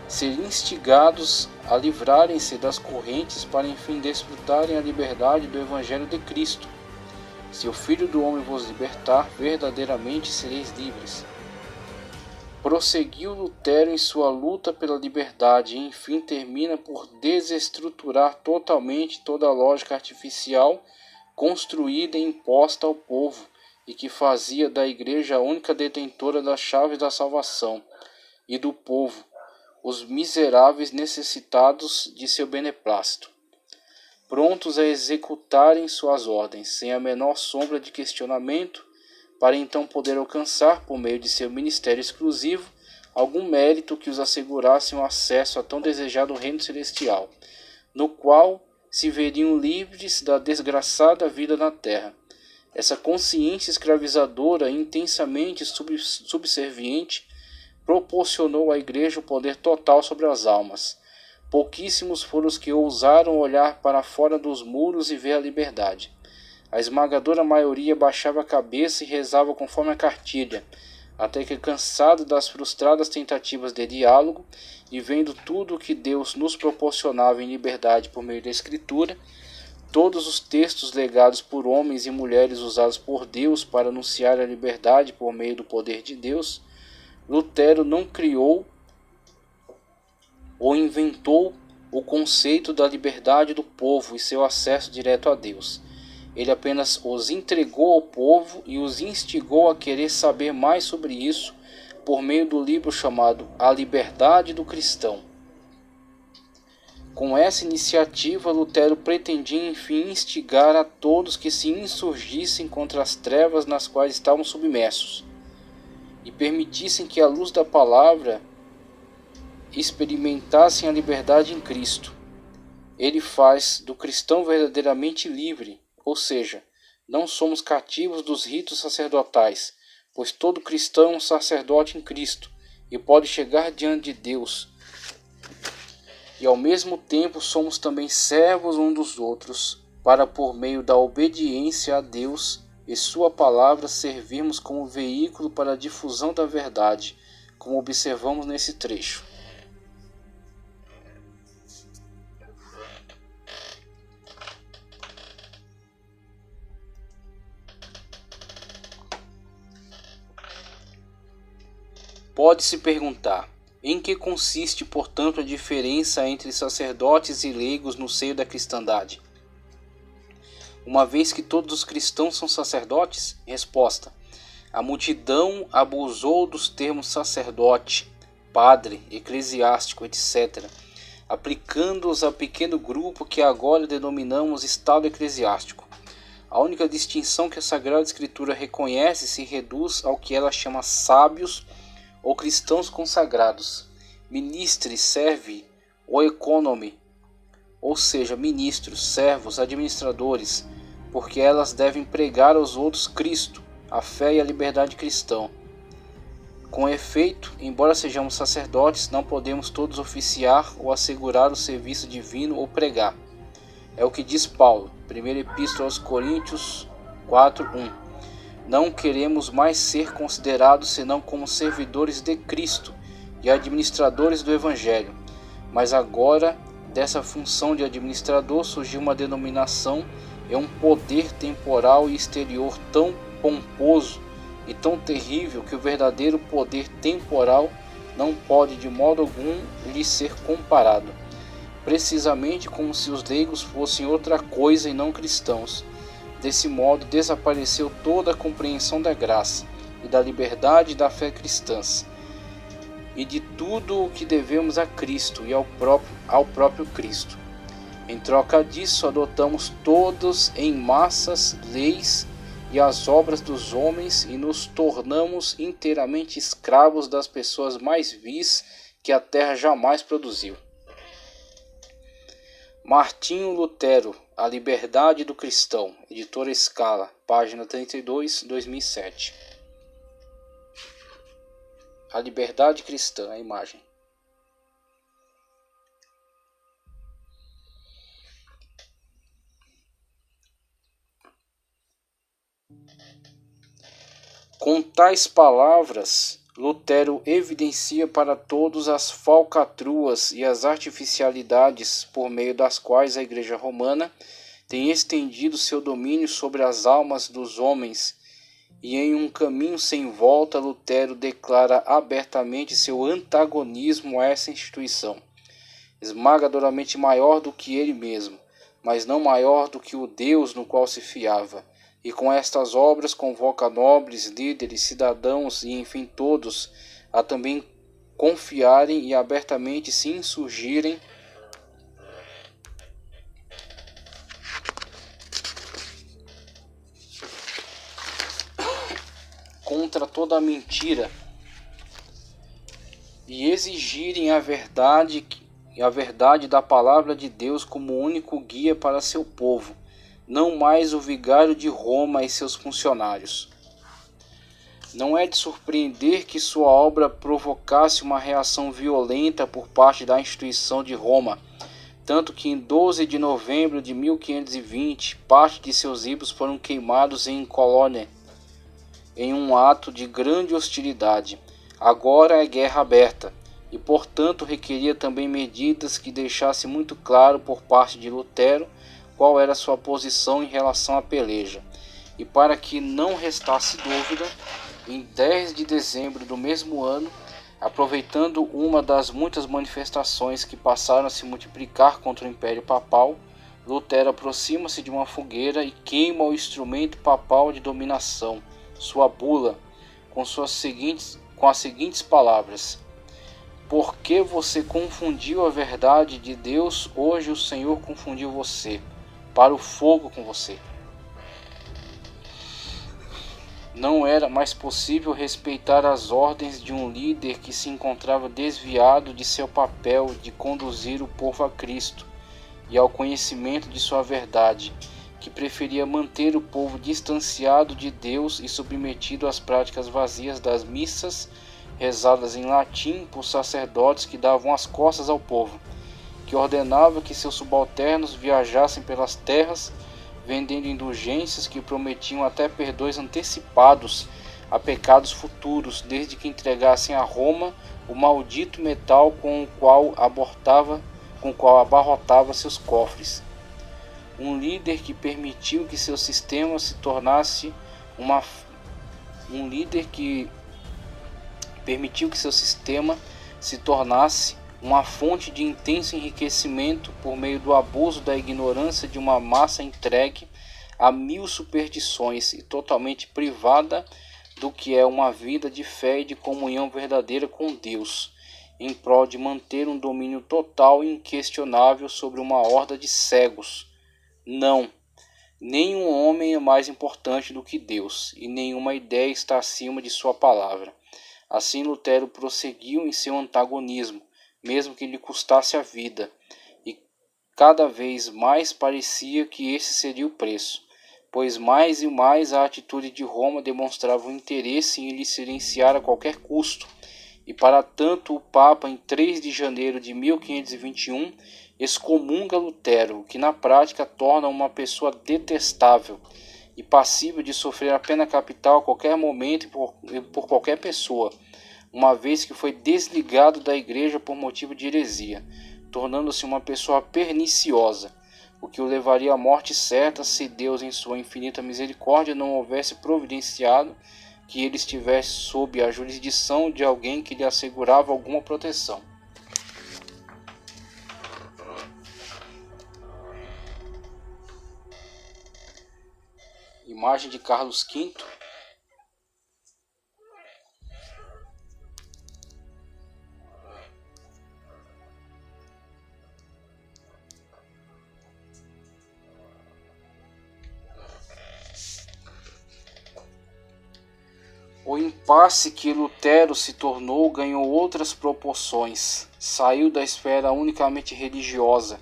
ser instigados a livrarem-se das correntes para enfim desfrutarem a liberdade do Evangelho de Cristo. Se o Filho do Homem vos libertar, verdadeiramente sereis livres. Prosseguiu Lutero em sua luta pela liberdade e enfim termina por desestruturar totalmente toda a lógica artificial construída e imposta ao povo e que fazia da Igreja a única detentora das chaves da salvação e do povo, os miseráveis necessitados de seu beneplácito, prontos a executarem suas ordens, sem a menor sombra de questionamento, para então poder alcançar, por meio de seu ministério exclusivo, algum mérito que os assegurasse um acesso a tão desejado reino celestial, no qual se veriam livres da desgraçada vida na terra. Essa consciência escravizadora e intensamente subserviente proporcionou à Igreja o poder total sobre as almas. Pouquíssimos foram os que ousaram olhar para fora dos muros e ver a liberdade. A esmagadora maioria baixava a cabeça e rezava conforme a cartilha, até que, cansado das frustradas tentativas de diálogo e vendo tudo o que Deus nos proporcionava em liberdade por meio da Escritura, todos os textos legados por homens e mulheres usados por Deus para anunciar a liberdade por meio do poder de Deus, Lutero não criou ou inventou o conceito da liberdade do povo e seu acesso direto a Deus. Ele apenas os entregou ao povo e os instigou a querer saber mais sobre isso por meio do livro chamado A Liberdade do Cristão. Com essa iniciativa, Lutero pretendia enfim instigar a todos que se insurgissem contra as trevas nas quais estavam submersos e permitissem que a luz da palavra experimentassem a liberdade em Cristo. Ele faz do cristão verdadeiramente livre, ou seja, não somos cativos dos ritos sacerdotais, pois todo cristão é um sacerdote em Cristo e pode chegar diante de Deus. E ao mesmo tempo somos também servos uns dos outros, para por meio da obediência a Deus e sua palavra servirmos como veículo para a difusão da verdade, como observamos nesse trecho. Pode-se perguntar, em que consiste, portanto, a diferença entre sacerdotes e leigos no seio da cristandade? Uma vez que todos os cristãos são sacerdotes? Resposta: a multidão abusou dos termos sacerdote, padre, eclesiástico, etc., aplicando-os a pequeno grupo que agora denominamos estado eclesiástico. A única distinção que a Sagrada Escritura reconhece se reduz ao que ela chama sábios ou cristãos consagrados, ministri, servi, ou economi, ou seja, ministros, servos, administradores, porque elas devem pregar aos outros Cristo, a fé e a liberdade cristã. Com efeito, embora sejamos sacerdotes, não podemos todos oficiar ou assegurar o serviço divino ou pregar. É o que diz Paulo, 1 Epístola aos Coríntios 4:1. Não queremos mais ser considerados senão como servidores de Cristo e administradores do Evangelho, mas agora dessa função de administrador surgiu uma denominação e um poder temporal e exterior tão pomposo e tão terrível que o verdadeiro poder temporal não pode de modo algum lhe ser comparado, precisamente como se os leigos fossem outra coisa e não cristãos. Desse modo desapareceu toda a compreensão da graça e da liberdade e da fé cristãs, e de tudo o que devemos a Cristo e ao próprio Cristo. Em troca disso, adotamos todos em massas leis e as obras dos homens e nos tornamos inteiramente escravos das pessoas mais vis que a terra jamais produziu. Martinho Lutero, A Liberdade do Cristão, Editora Scala, página 32, 2007. A Liberdade Cristã, a imagem. Com tais palavras, Lutero evidencia para todos as falcatruas e as artificialidades por meio das quais a Igreja Romana tem estendido seu domínio sobre as almas dos homens, e em um caminho sem volta Lutero declara abertamente seu antagonismo a essa instituição, esmagadoramente maior do que ele mesmo, mas não maior do que o Deus no qual se fiava. E com estas obras convoca nobres, líderes, cidadãos e enfim todos a também confiarem e abertamente se insurgirem contra toda a mentira e exigirem a verdade da palavra de Deus como único guia para seu povo, não mais o vigário de Roma e seus funcionários. Não é de surpreender que sua obra provocasse uma reação violenta por parte da instituição de Roma, tanto que em 12 de novembro de 1520, parte de seus livros foram queimados em Colônia, em um ato de grande hostilidade. Agora é guerra aberta, e portanto requeria também medidas que deixassem muito claro por parte de Lutero qual era sua posição em relação à peleja. E para que não restasse dúvida, em 10 de dezembro do mesmo ano, aproveitando uma das muitas manifestações que passaram a se multiplicar contra o Império Papal, Lutero aproxima-se de uma fogueira e queima o instrumento papal de dominação, sua bula, com as seguintes palavras: "Por que você confundiu a verdade de Deus, hoje o Senhor confundiu você, para o fogo com você." Não era mais possível respeitar as ordens de um líder que se encontrava desviado de seu papel de conduzir o povo a Cristo e ao conhecimento de sua verdade, que preferia manter o povo distanciado de Deus e submetido às práticas vazias das missas rezadas em latim por sacerdotes que davam as costas ao povo, que ordenava que seus subalternos viajassem pelas terras vendendo indulgências que prometiam até perdões antecipados a pecados futuros, desde que entregassem a Roma o maldito metal com o qual abarrotava seus cofres. Um líder que permitiu que seu sistema se tornasse uma fonte de intenso enriquecimento por meio do abuso da ignorância de uma massa entregue a 1000 superstições e totalmente privada do que é uma vida de fé e de comunhão verdadeira com Deus, em prol de manter um domínio total e inquestionável sobre uma horda de cegos. Não, nenhum homem é mais importante do que Deus, e nenhuma ideia está acima de sua palavra. Assim Lutero prosseguiu em seu antagonismo, mesmo que lhe custasse a vida, e cada vez mais parecia que esse seria o preço, pois mais e mais a atitude de Roma demonstrava um interesse em lhe silenciar a qualquer custo, e para tanto o Papa, em 3 de janeiro de 1521, excomunga Lutero, o que na prática torna uma pessoa detestável e passível de sofrer a pena capital a qualquer momento e por qualquer pessoa, uma vez que foi desligado da igreja por motivo de heresia, tornando-se uma pessoa perniciosa, o que o levaria à morte certa se Deus em sua infinita misericórdia não houvesse providenciado que ele estivesse sob a jurisdição de alguém que lhe assegurava alguma proteção. Imagem de Carlos V. impasse que Lutero se tornou ganhou outras proporções. Saiu da esfera unicamente religiosa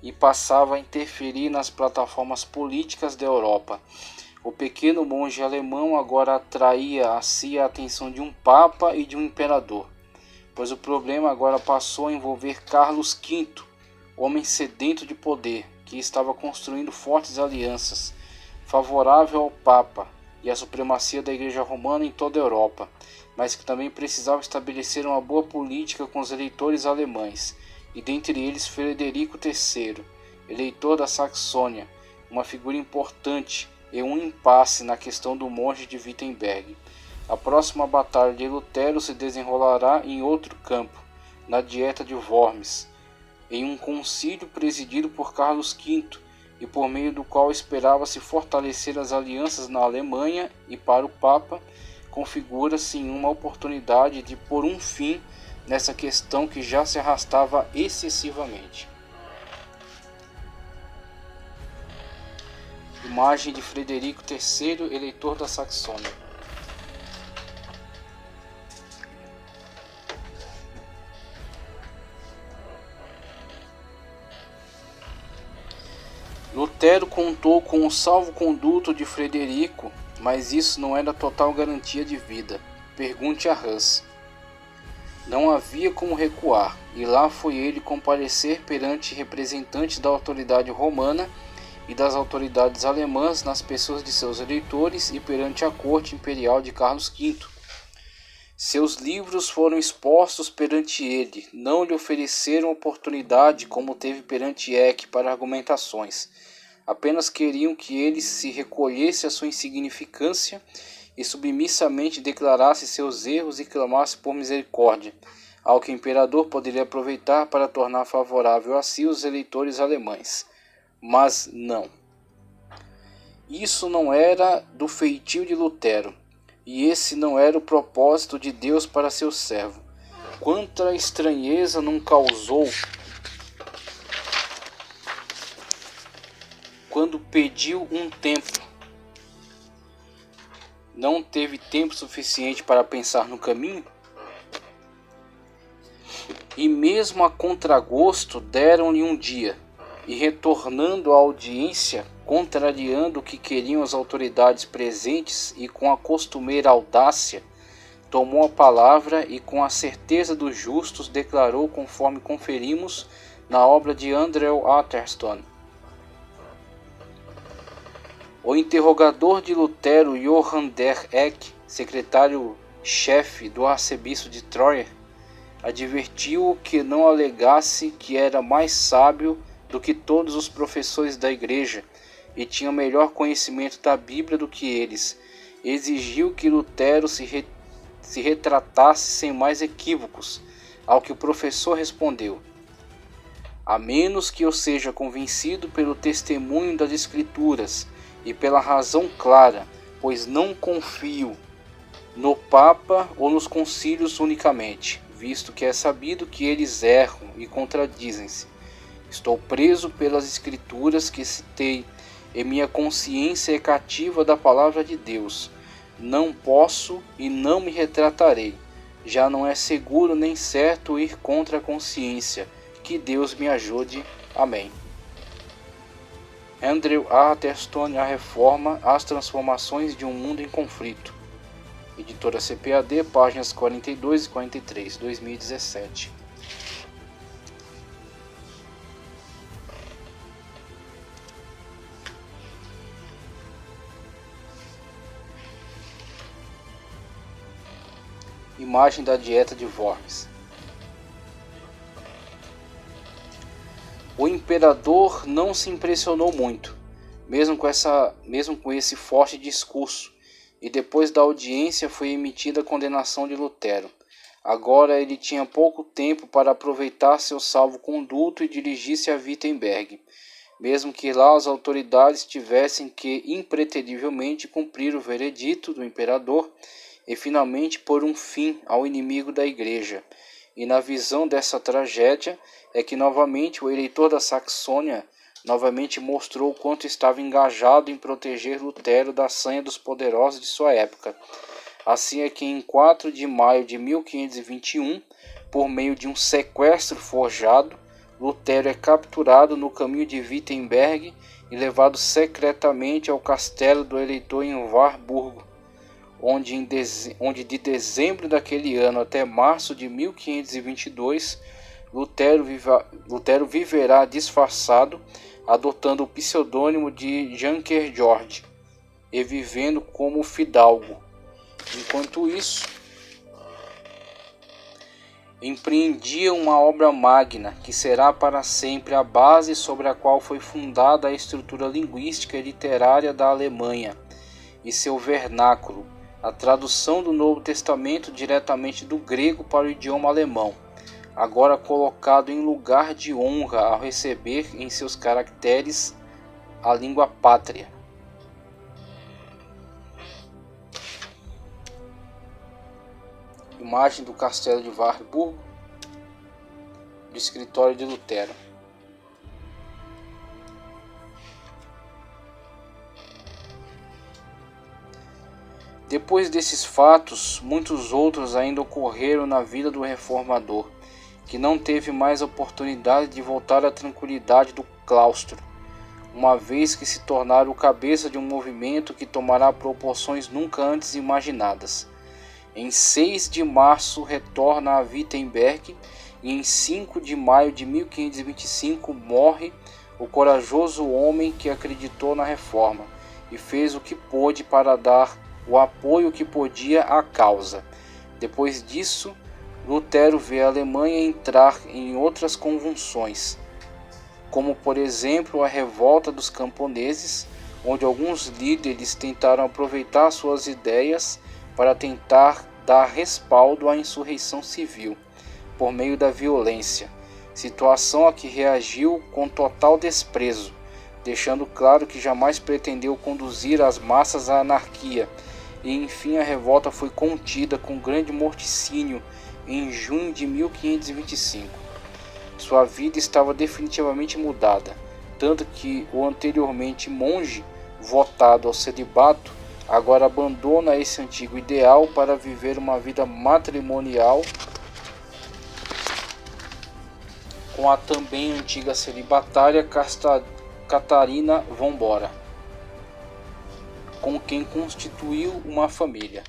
e passava a interferir nas plataformas políticas da Europa. O pequeno monge alemão agora atraía a si a atenção de um papa e de um imperador, pois o problema agora passou a envolver Carlos V, homem sedento de poder, que estava construindo fortes alianças, favorável ao papa e à supremacia da Igreja Romana em toda a Europa, mas que também precisava estabelecer uma boa política com os eleitores alemães, e dentre eles Frederico III, eleitor da Saxônia, uma figura importante e um impasse na questão do monge de Wittenberg. A próxima batalha de Lutero se desenrolará em outro campo, na Dieta de Worms, em um concílio presidido por Carlos V, e por meio do qual esperava-se fortalecer as alianças na Alemanha, e para o Papa configura-se uma oportunidade de pôr um fim nessa questão que já se arrastava excessivamente. Imagem de Frederico III, eleitor da Saxônia. Lutero contou com o salvo-conduto de Frederico, mas isso não era total garantia de vida. Pergunte a Hus. Não havia como recuar, e lá foi ele comparecer perante representantes da autoridade romana e das autoridades alemãs nas pessoas de seus eleitores e perante a corte imperial de Carlos V. Seus livros foram expostos perante ele, não lhe ofereceram oportunidade como teve perante Eck para argumentações. Apenas queriam que ele se recolhesse à sua insignificância e submissamente declarasse seus erros e clamasse por misericórdia, ao que o imperador poderia aproveitar para tornar favorável a si os eleitores alemães. Mas não. Isso não era do feitio de Lutero, e esse não era o propósito de Deus para seu servo. Quanta estranheza não causou quando pediu um tempo. Não teve tempo suficiente para pensar no caminho? E mesmo a contragosto deram-lhe um dia, e retornando à audiência, contrariando o que queriam as autoridades presentes e com a costumeira audácia, tomou a palavra e com a certeza dos justos declarou conforme conferimos na obra de Andrew Atherstone. O interrogador de Lutero, Johann der Eck, secretário-chefe do arcebispo de Troia, advertiu-o que não alegasse que era mais sábio do que todos os professores da igreja e tinha melhor conhecimento da Bíblia do que eles. Exigiu que Lutero se retratasse sem mais equívocos, ao que o professor respondeu: a menos que eu seja convencido pelo testemunho das Escrituras e pela razão clara, pois não confio no Papa ou nos concílios unicamente, visto que é sabido que eles erram e contradizem-se. Estou preso pelas Escrituras que citei, e minha consciência é cativa da palavra de Deus. Não posso e não me retratarei. Já não é seguro nem certo ir contra a consciência. Que Deus me ajude. Amém. Andrew Atherstone, A Reforma, As Transformações de um Mundo em Conflito. Editora CPAD, páginas 42 e 43, 2017. Imagem da Dieta de Worms. O imperador não se impressionou muito, mesmo com esse forte discurso, e depois da audiência foi emitida a condenação de Lutero. Agora ele tinha pouco tempo para aproveitar seu salvo-conduto e dirigir-se a Wittenberg, mesmo que lá as autoridades tivessem que impreterivelmente cumprir o veredito do imperador e finalmente pôr um fim ao inimigo da Igreja. E na visão dessa tragédia é que novamente o eleitor da Saxônia novamente mostrou quanto estava engajado em proteger Lutero da sanha dos poderosos de sua época. Assim é que em 4 de maio de 1521, por meio de um sequestro forjado, Lutero é capturado no caminho de Wittenberg e levado secretamente ao castelo do eleitor em Warburgo, onde de dezembro daquele ano até março de 1522, Lutero viverá disfarçado, adotando o pseudônimo de Janker George e vivendo como fidalgo. Enquanto isso, empreendia uma obra magna que será para sempre a base sobre a qual foi fundada a estrutura linguística e literária da Alemanha e seu vernáculo, a tradução do Novo Testamento diretamente do grego para o idioma alemão, agora colocado em lugar de honra ao receber em seus caracteres a língua pátria. Imagem do castelo de Warburgo, do escritório de Lutero. Depois desses fatos, muitos outros ainda ocorreram na vida do reformador, que não teve mais oportunidade de voltar à tranquilidade do claustro, uma vez que se tornara o cabeça de um movimento que tomará proporções nunca antes imaginadas. Em 6 de março retorna a Wittenberg e em 5 de maio de 1525 morre o corajoso homem que acreditou na reforma e fez o que pôde para dar o apoio que podia à causa. Depois disso, Lutero vê a Alemanha entrar em outras convulsões, como por exemplo a revolta dos camponeses, onde alguns líderes tentaram aproveitar suas ideias para tentar dar respaldo à insurreição civil por meio da violência, situação a que reagiu com total desprezo, deixando claro que jamais pretendeu conduzir as massas à anarquia, e enfim a revolta foi contida com grande morticínio em junho de 1525. Sua vida estava definitivamente mudada, tanto que o anteriormente monge, votado ao celibato, agora abandona esse antigo ideal para viver uma vida matrimonial com a também antiga celibatária Catarina von Bora, com quem constituiu uma família.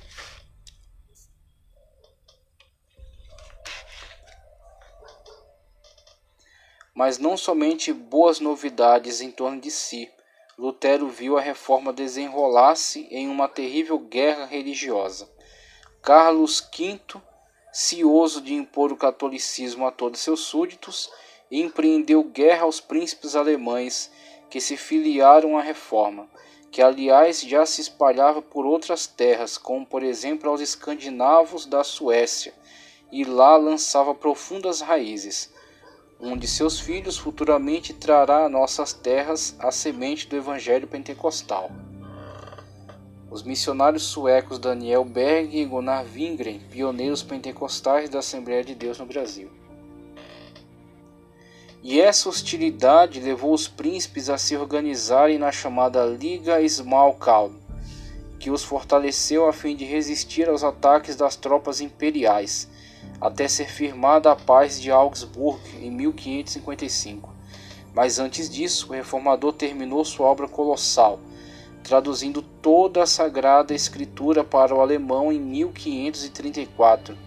Mas não somente boas novidades em torno de si, Lutero viu a reforma desenrolar-se em uma terrível guerra religiosa. Carlos V, cioso de impor o catolicismo a todos seus súditos, empreendeu guerra aos príncipes alemães que se filiaram à reforma, que aliás já se espalhava por outras terras, como por exemplo aos escandinavos da Suécia, e lá lançava profundas raízes. Um de seus filhos futuramente trará a nossas terras a semente do evangelho pentecostal. Os missionários suecos Daniel Berg e Gunnar Wingren, pioneiros pentecostais da Assembleia de Deus no Brasil. E essa hostilidade levou os príncipes a se organizarem na chamada Liga Smalkald, que os fortaleceu a fim de resistir aos ataques das tropas imperiais, até ser firmada a paz de Augsburg em 1555. Mas antes disso, o reformador terminou sua obra colossal, traduzindo toda a Sagrada Escritura para o alemão em 1534,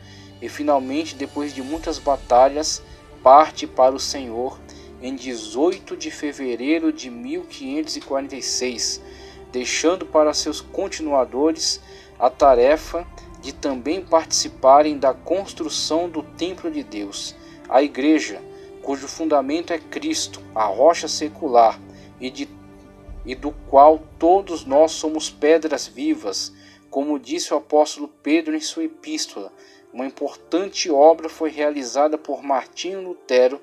e finalmente, depois de muitas batalhas, parte para o Senhor em 18 de fevereiro de 1546, deixando para seus continuadores a tarefa de também participarem da construção do templo de Deus, a Igreja, cujo fundamento é Cristo, a rocha secular, e do qual todos nós somos pedras vivas, como disse o apóstolo Pedro em sua epístola. Uma importante obra foi realizada por Martinho Lutero,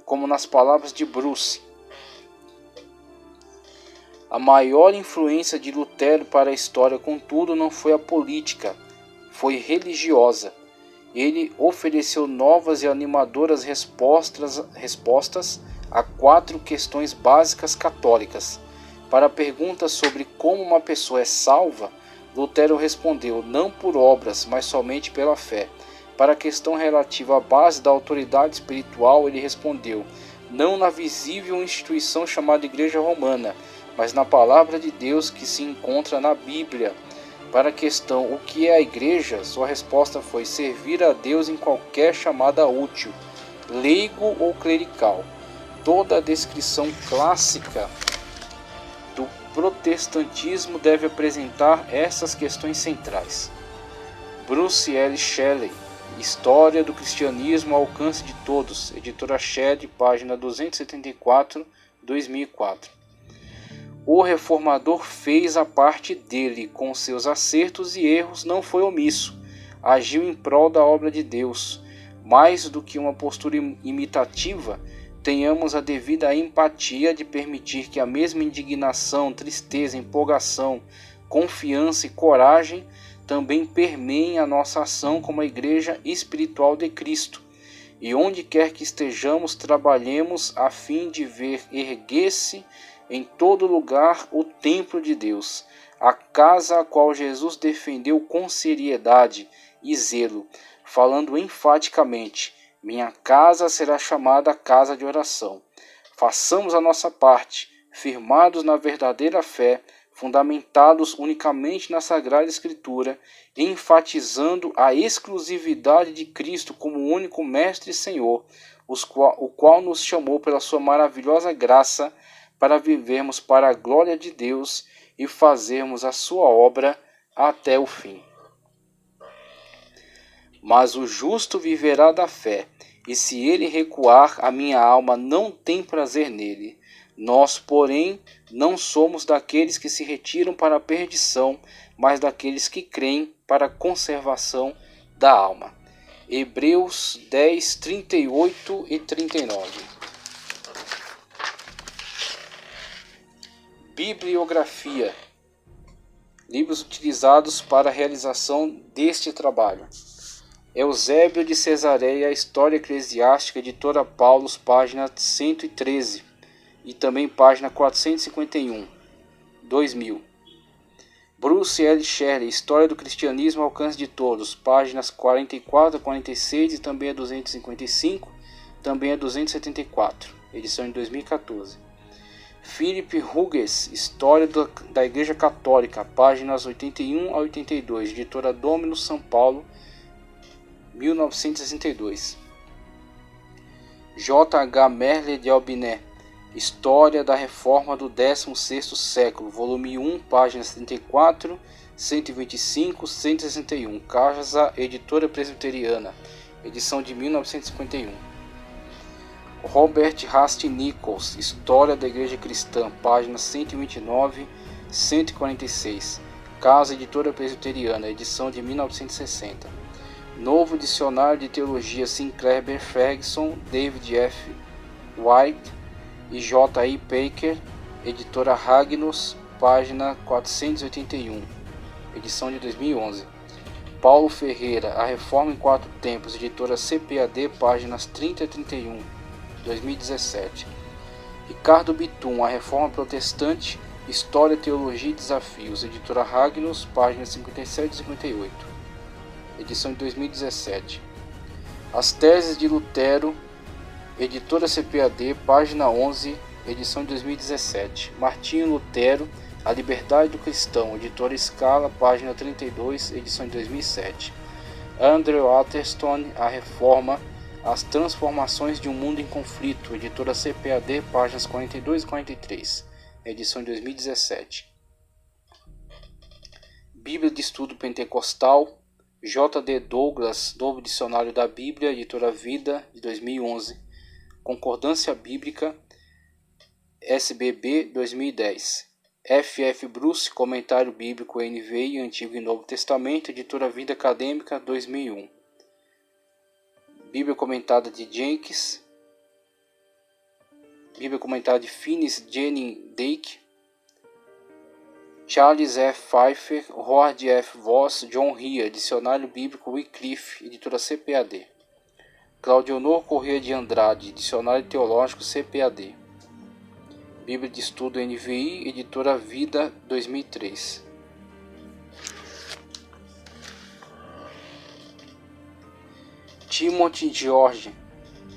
como nas palavras de Bruce. A maior influência de Lutero para a história, contudo, não foi a política, foi religiosa. Ele ofereceu novas e animadoras respostas a 4 questões básicas católicas. Para a pergunta sobre como uma pessoa é salva, Lutero respondeu: não por obras, mas somente pela fé. Para a questão relativa à base da autoridade espiritual, ele respondeu: não na visível instituição chamada Igreja Romana, mas na palavra de Deus que se encontra na Bíblia. Para a questão o que é a Igreja, sua resposta foi: servir a Deus em qualquer chamada útil, leigo ou clerical. Toda a descrição clássica do protestantismo deve apresentar essas questões centrais. Bruce L. Shelley, História do Cristianismo ao Alcance de Todos, editora Shed, página 274, 2004. O reformador fez a parte dele, com seus acertos e erros, não foi omisso, agiu em prol da obra de Deus. Mais do que uma postura imitativa, tenhamos a devida empatia de permitir que a mesma indignação, tristeza, empolgação, confiança e coragem também permeiem a nossa ação como a Igreja espiritual de Cristo. E onde quer que estejamos, trabalhemos a fim de ver erguer-se em todo lugar o templo de Deus, a casa a qual Jesus defendeu com seriedade e zelo, falando enfaticamente: minha casa será chamada casa de oração. Façamos a nossa parte, firmados na verdadeira fé, fundamentados unicamente na Sagrada Escritura, enfatizando a exclusividade de Cristo como único Mestre e Senhor, o qual nos chamou pela sua maravilhosa graça para vivermos para a glória de Deus e fazermos a sua obra até o fim. Mas o justo viverá da fé, e se ele recuar, a minha alma não tem prazer nele. Nós, porém, não somos daqueles que se retiram para a perdição, mas daqueles que creem para a conservação da alma. Hebreus 10, 38 e 39. Bibliografia. Livros utilizados para a realização deste trabalho. Eusébio de Cesareia, História Eclesiástica, editora Paulus, página 113 e também página 451, 2000. Bruce L. Shelley, História do Cristianismo ao Alcance de Todos, páginas 44 a 46 e também a 255, também a 274, edição de 2014. Philip Hughes, História da Igreja Católica, páginas 81 a 82, editora Dominus, São Paulo, 1962. J. H. Merle de Albiné, História da Reforma do 16º século, volume 1, páginas 34, 125, 161, Casa Editora Presbiteriana, edição de 1951. Robert Hasty Nichols, História da Igreja Cristã, páginas 129, 146, Casa Editora Presbiteriana, edição de 1960. Novo Dicionário de Teologia Sinclair B. Ferguson, David F. White e J. I. Packer, editora Ragnus, página 481, edição de 2011. Paulo Ferreira, A Reforma em Quatro Tempos, editora CPAD, páginas 30 a 31, 2017. Ricardo Bitum, A Reforma Protestante, História, Teologia e Desafios, editora Ragnus, páginas 57 e 58, edição de 2017. As Teses de Lutero, editora CPAD, página 11, edição de 2017. Martinho Lutero, A Liberdade do Cristão, editora Scala, página 32, edição de 2007. Andrew Atherstone, A Reforma, As Transformações de um Mundo em Conflito, editora CPAD, páginas 42 e 43, edição de 2017. Bíblia de Estudo Pentecostal, J.D. Douglas, Novo Dicionário da Bíblia, editora Vida, de 2011. Concordância Bíblica, SBB, 2010. F.F. Bruce, Comentário Bíblico NVI, Antigo e Novo Testamento, editora Vida Acadêmica, 2001. Bíblia Comentada de Jenkins, Bíblia Comentada de Finis Jennings Dake, Charles F. Pfeiffer, Howard F. Voss, John Ria, Dicionário Bíblico Wycliffe, editora CPAD. Claudionor Corrêa de Andrade, Dicionário Teológico CPAD. Bíblia de Estudo NVI, editora Vida, 2003. Timothy George,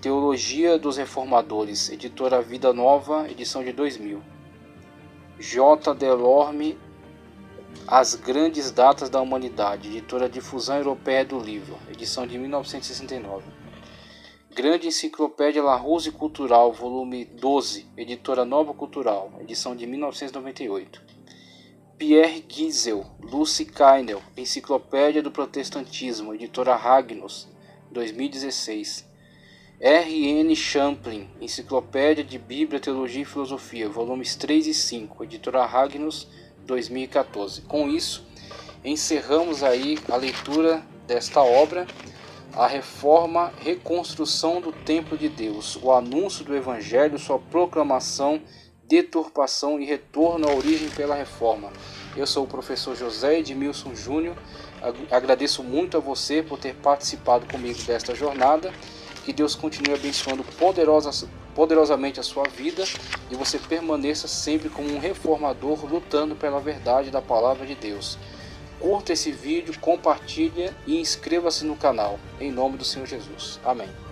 Teologia dos Reformadores, editora Vida Nova, edição de 2000. J. Delorme, As Grandes Datas da Humanidade, editora Difusão Europeia do Livro, edição de 1969. Grande Enciclopédia Larousse Cultural, volume 12, editora Nova Cultural, edição de 1998. Pierre Giesel, Lucy Kainel, Enciclopédia do Protestantismo, editora Ragnus, 2016. R.N. Champlin, Enciclopédia de Bíblia, Teologia e Filosofia, volumes 3 e 5, editora Ragnus, 2014. Com isso, encerramos aí a leitura desta obra, a reforma, reconstrução do templo de Deus, o anúncio do Evangelho, sua proclamação, deturpação e retorno à origem pela reforma. Eu sou o professor José Edmilson Júnior, agradeço muito a você por ter participado comigo desta jornada. Que Deus continue abençoando poderosamente a sua vida e você permaneça sempre como um reformador lutando pela verdade da palavra de Deus. Curta esse vídeo, compartilhe e inscreva-se no canal. Em nome do Senhor Jesus. Amém.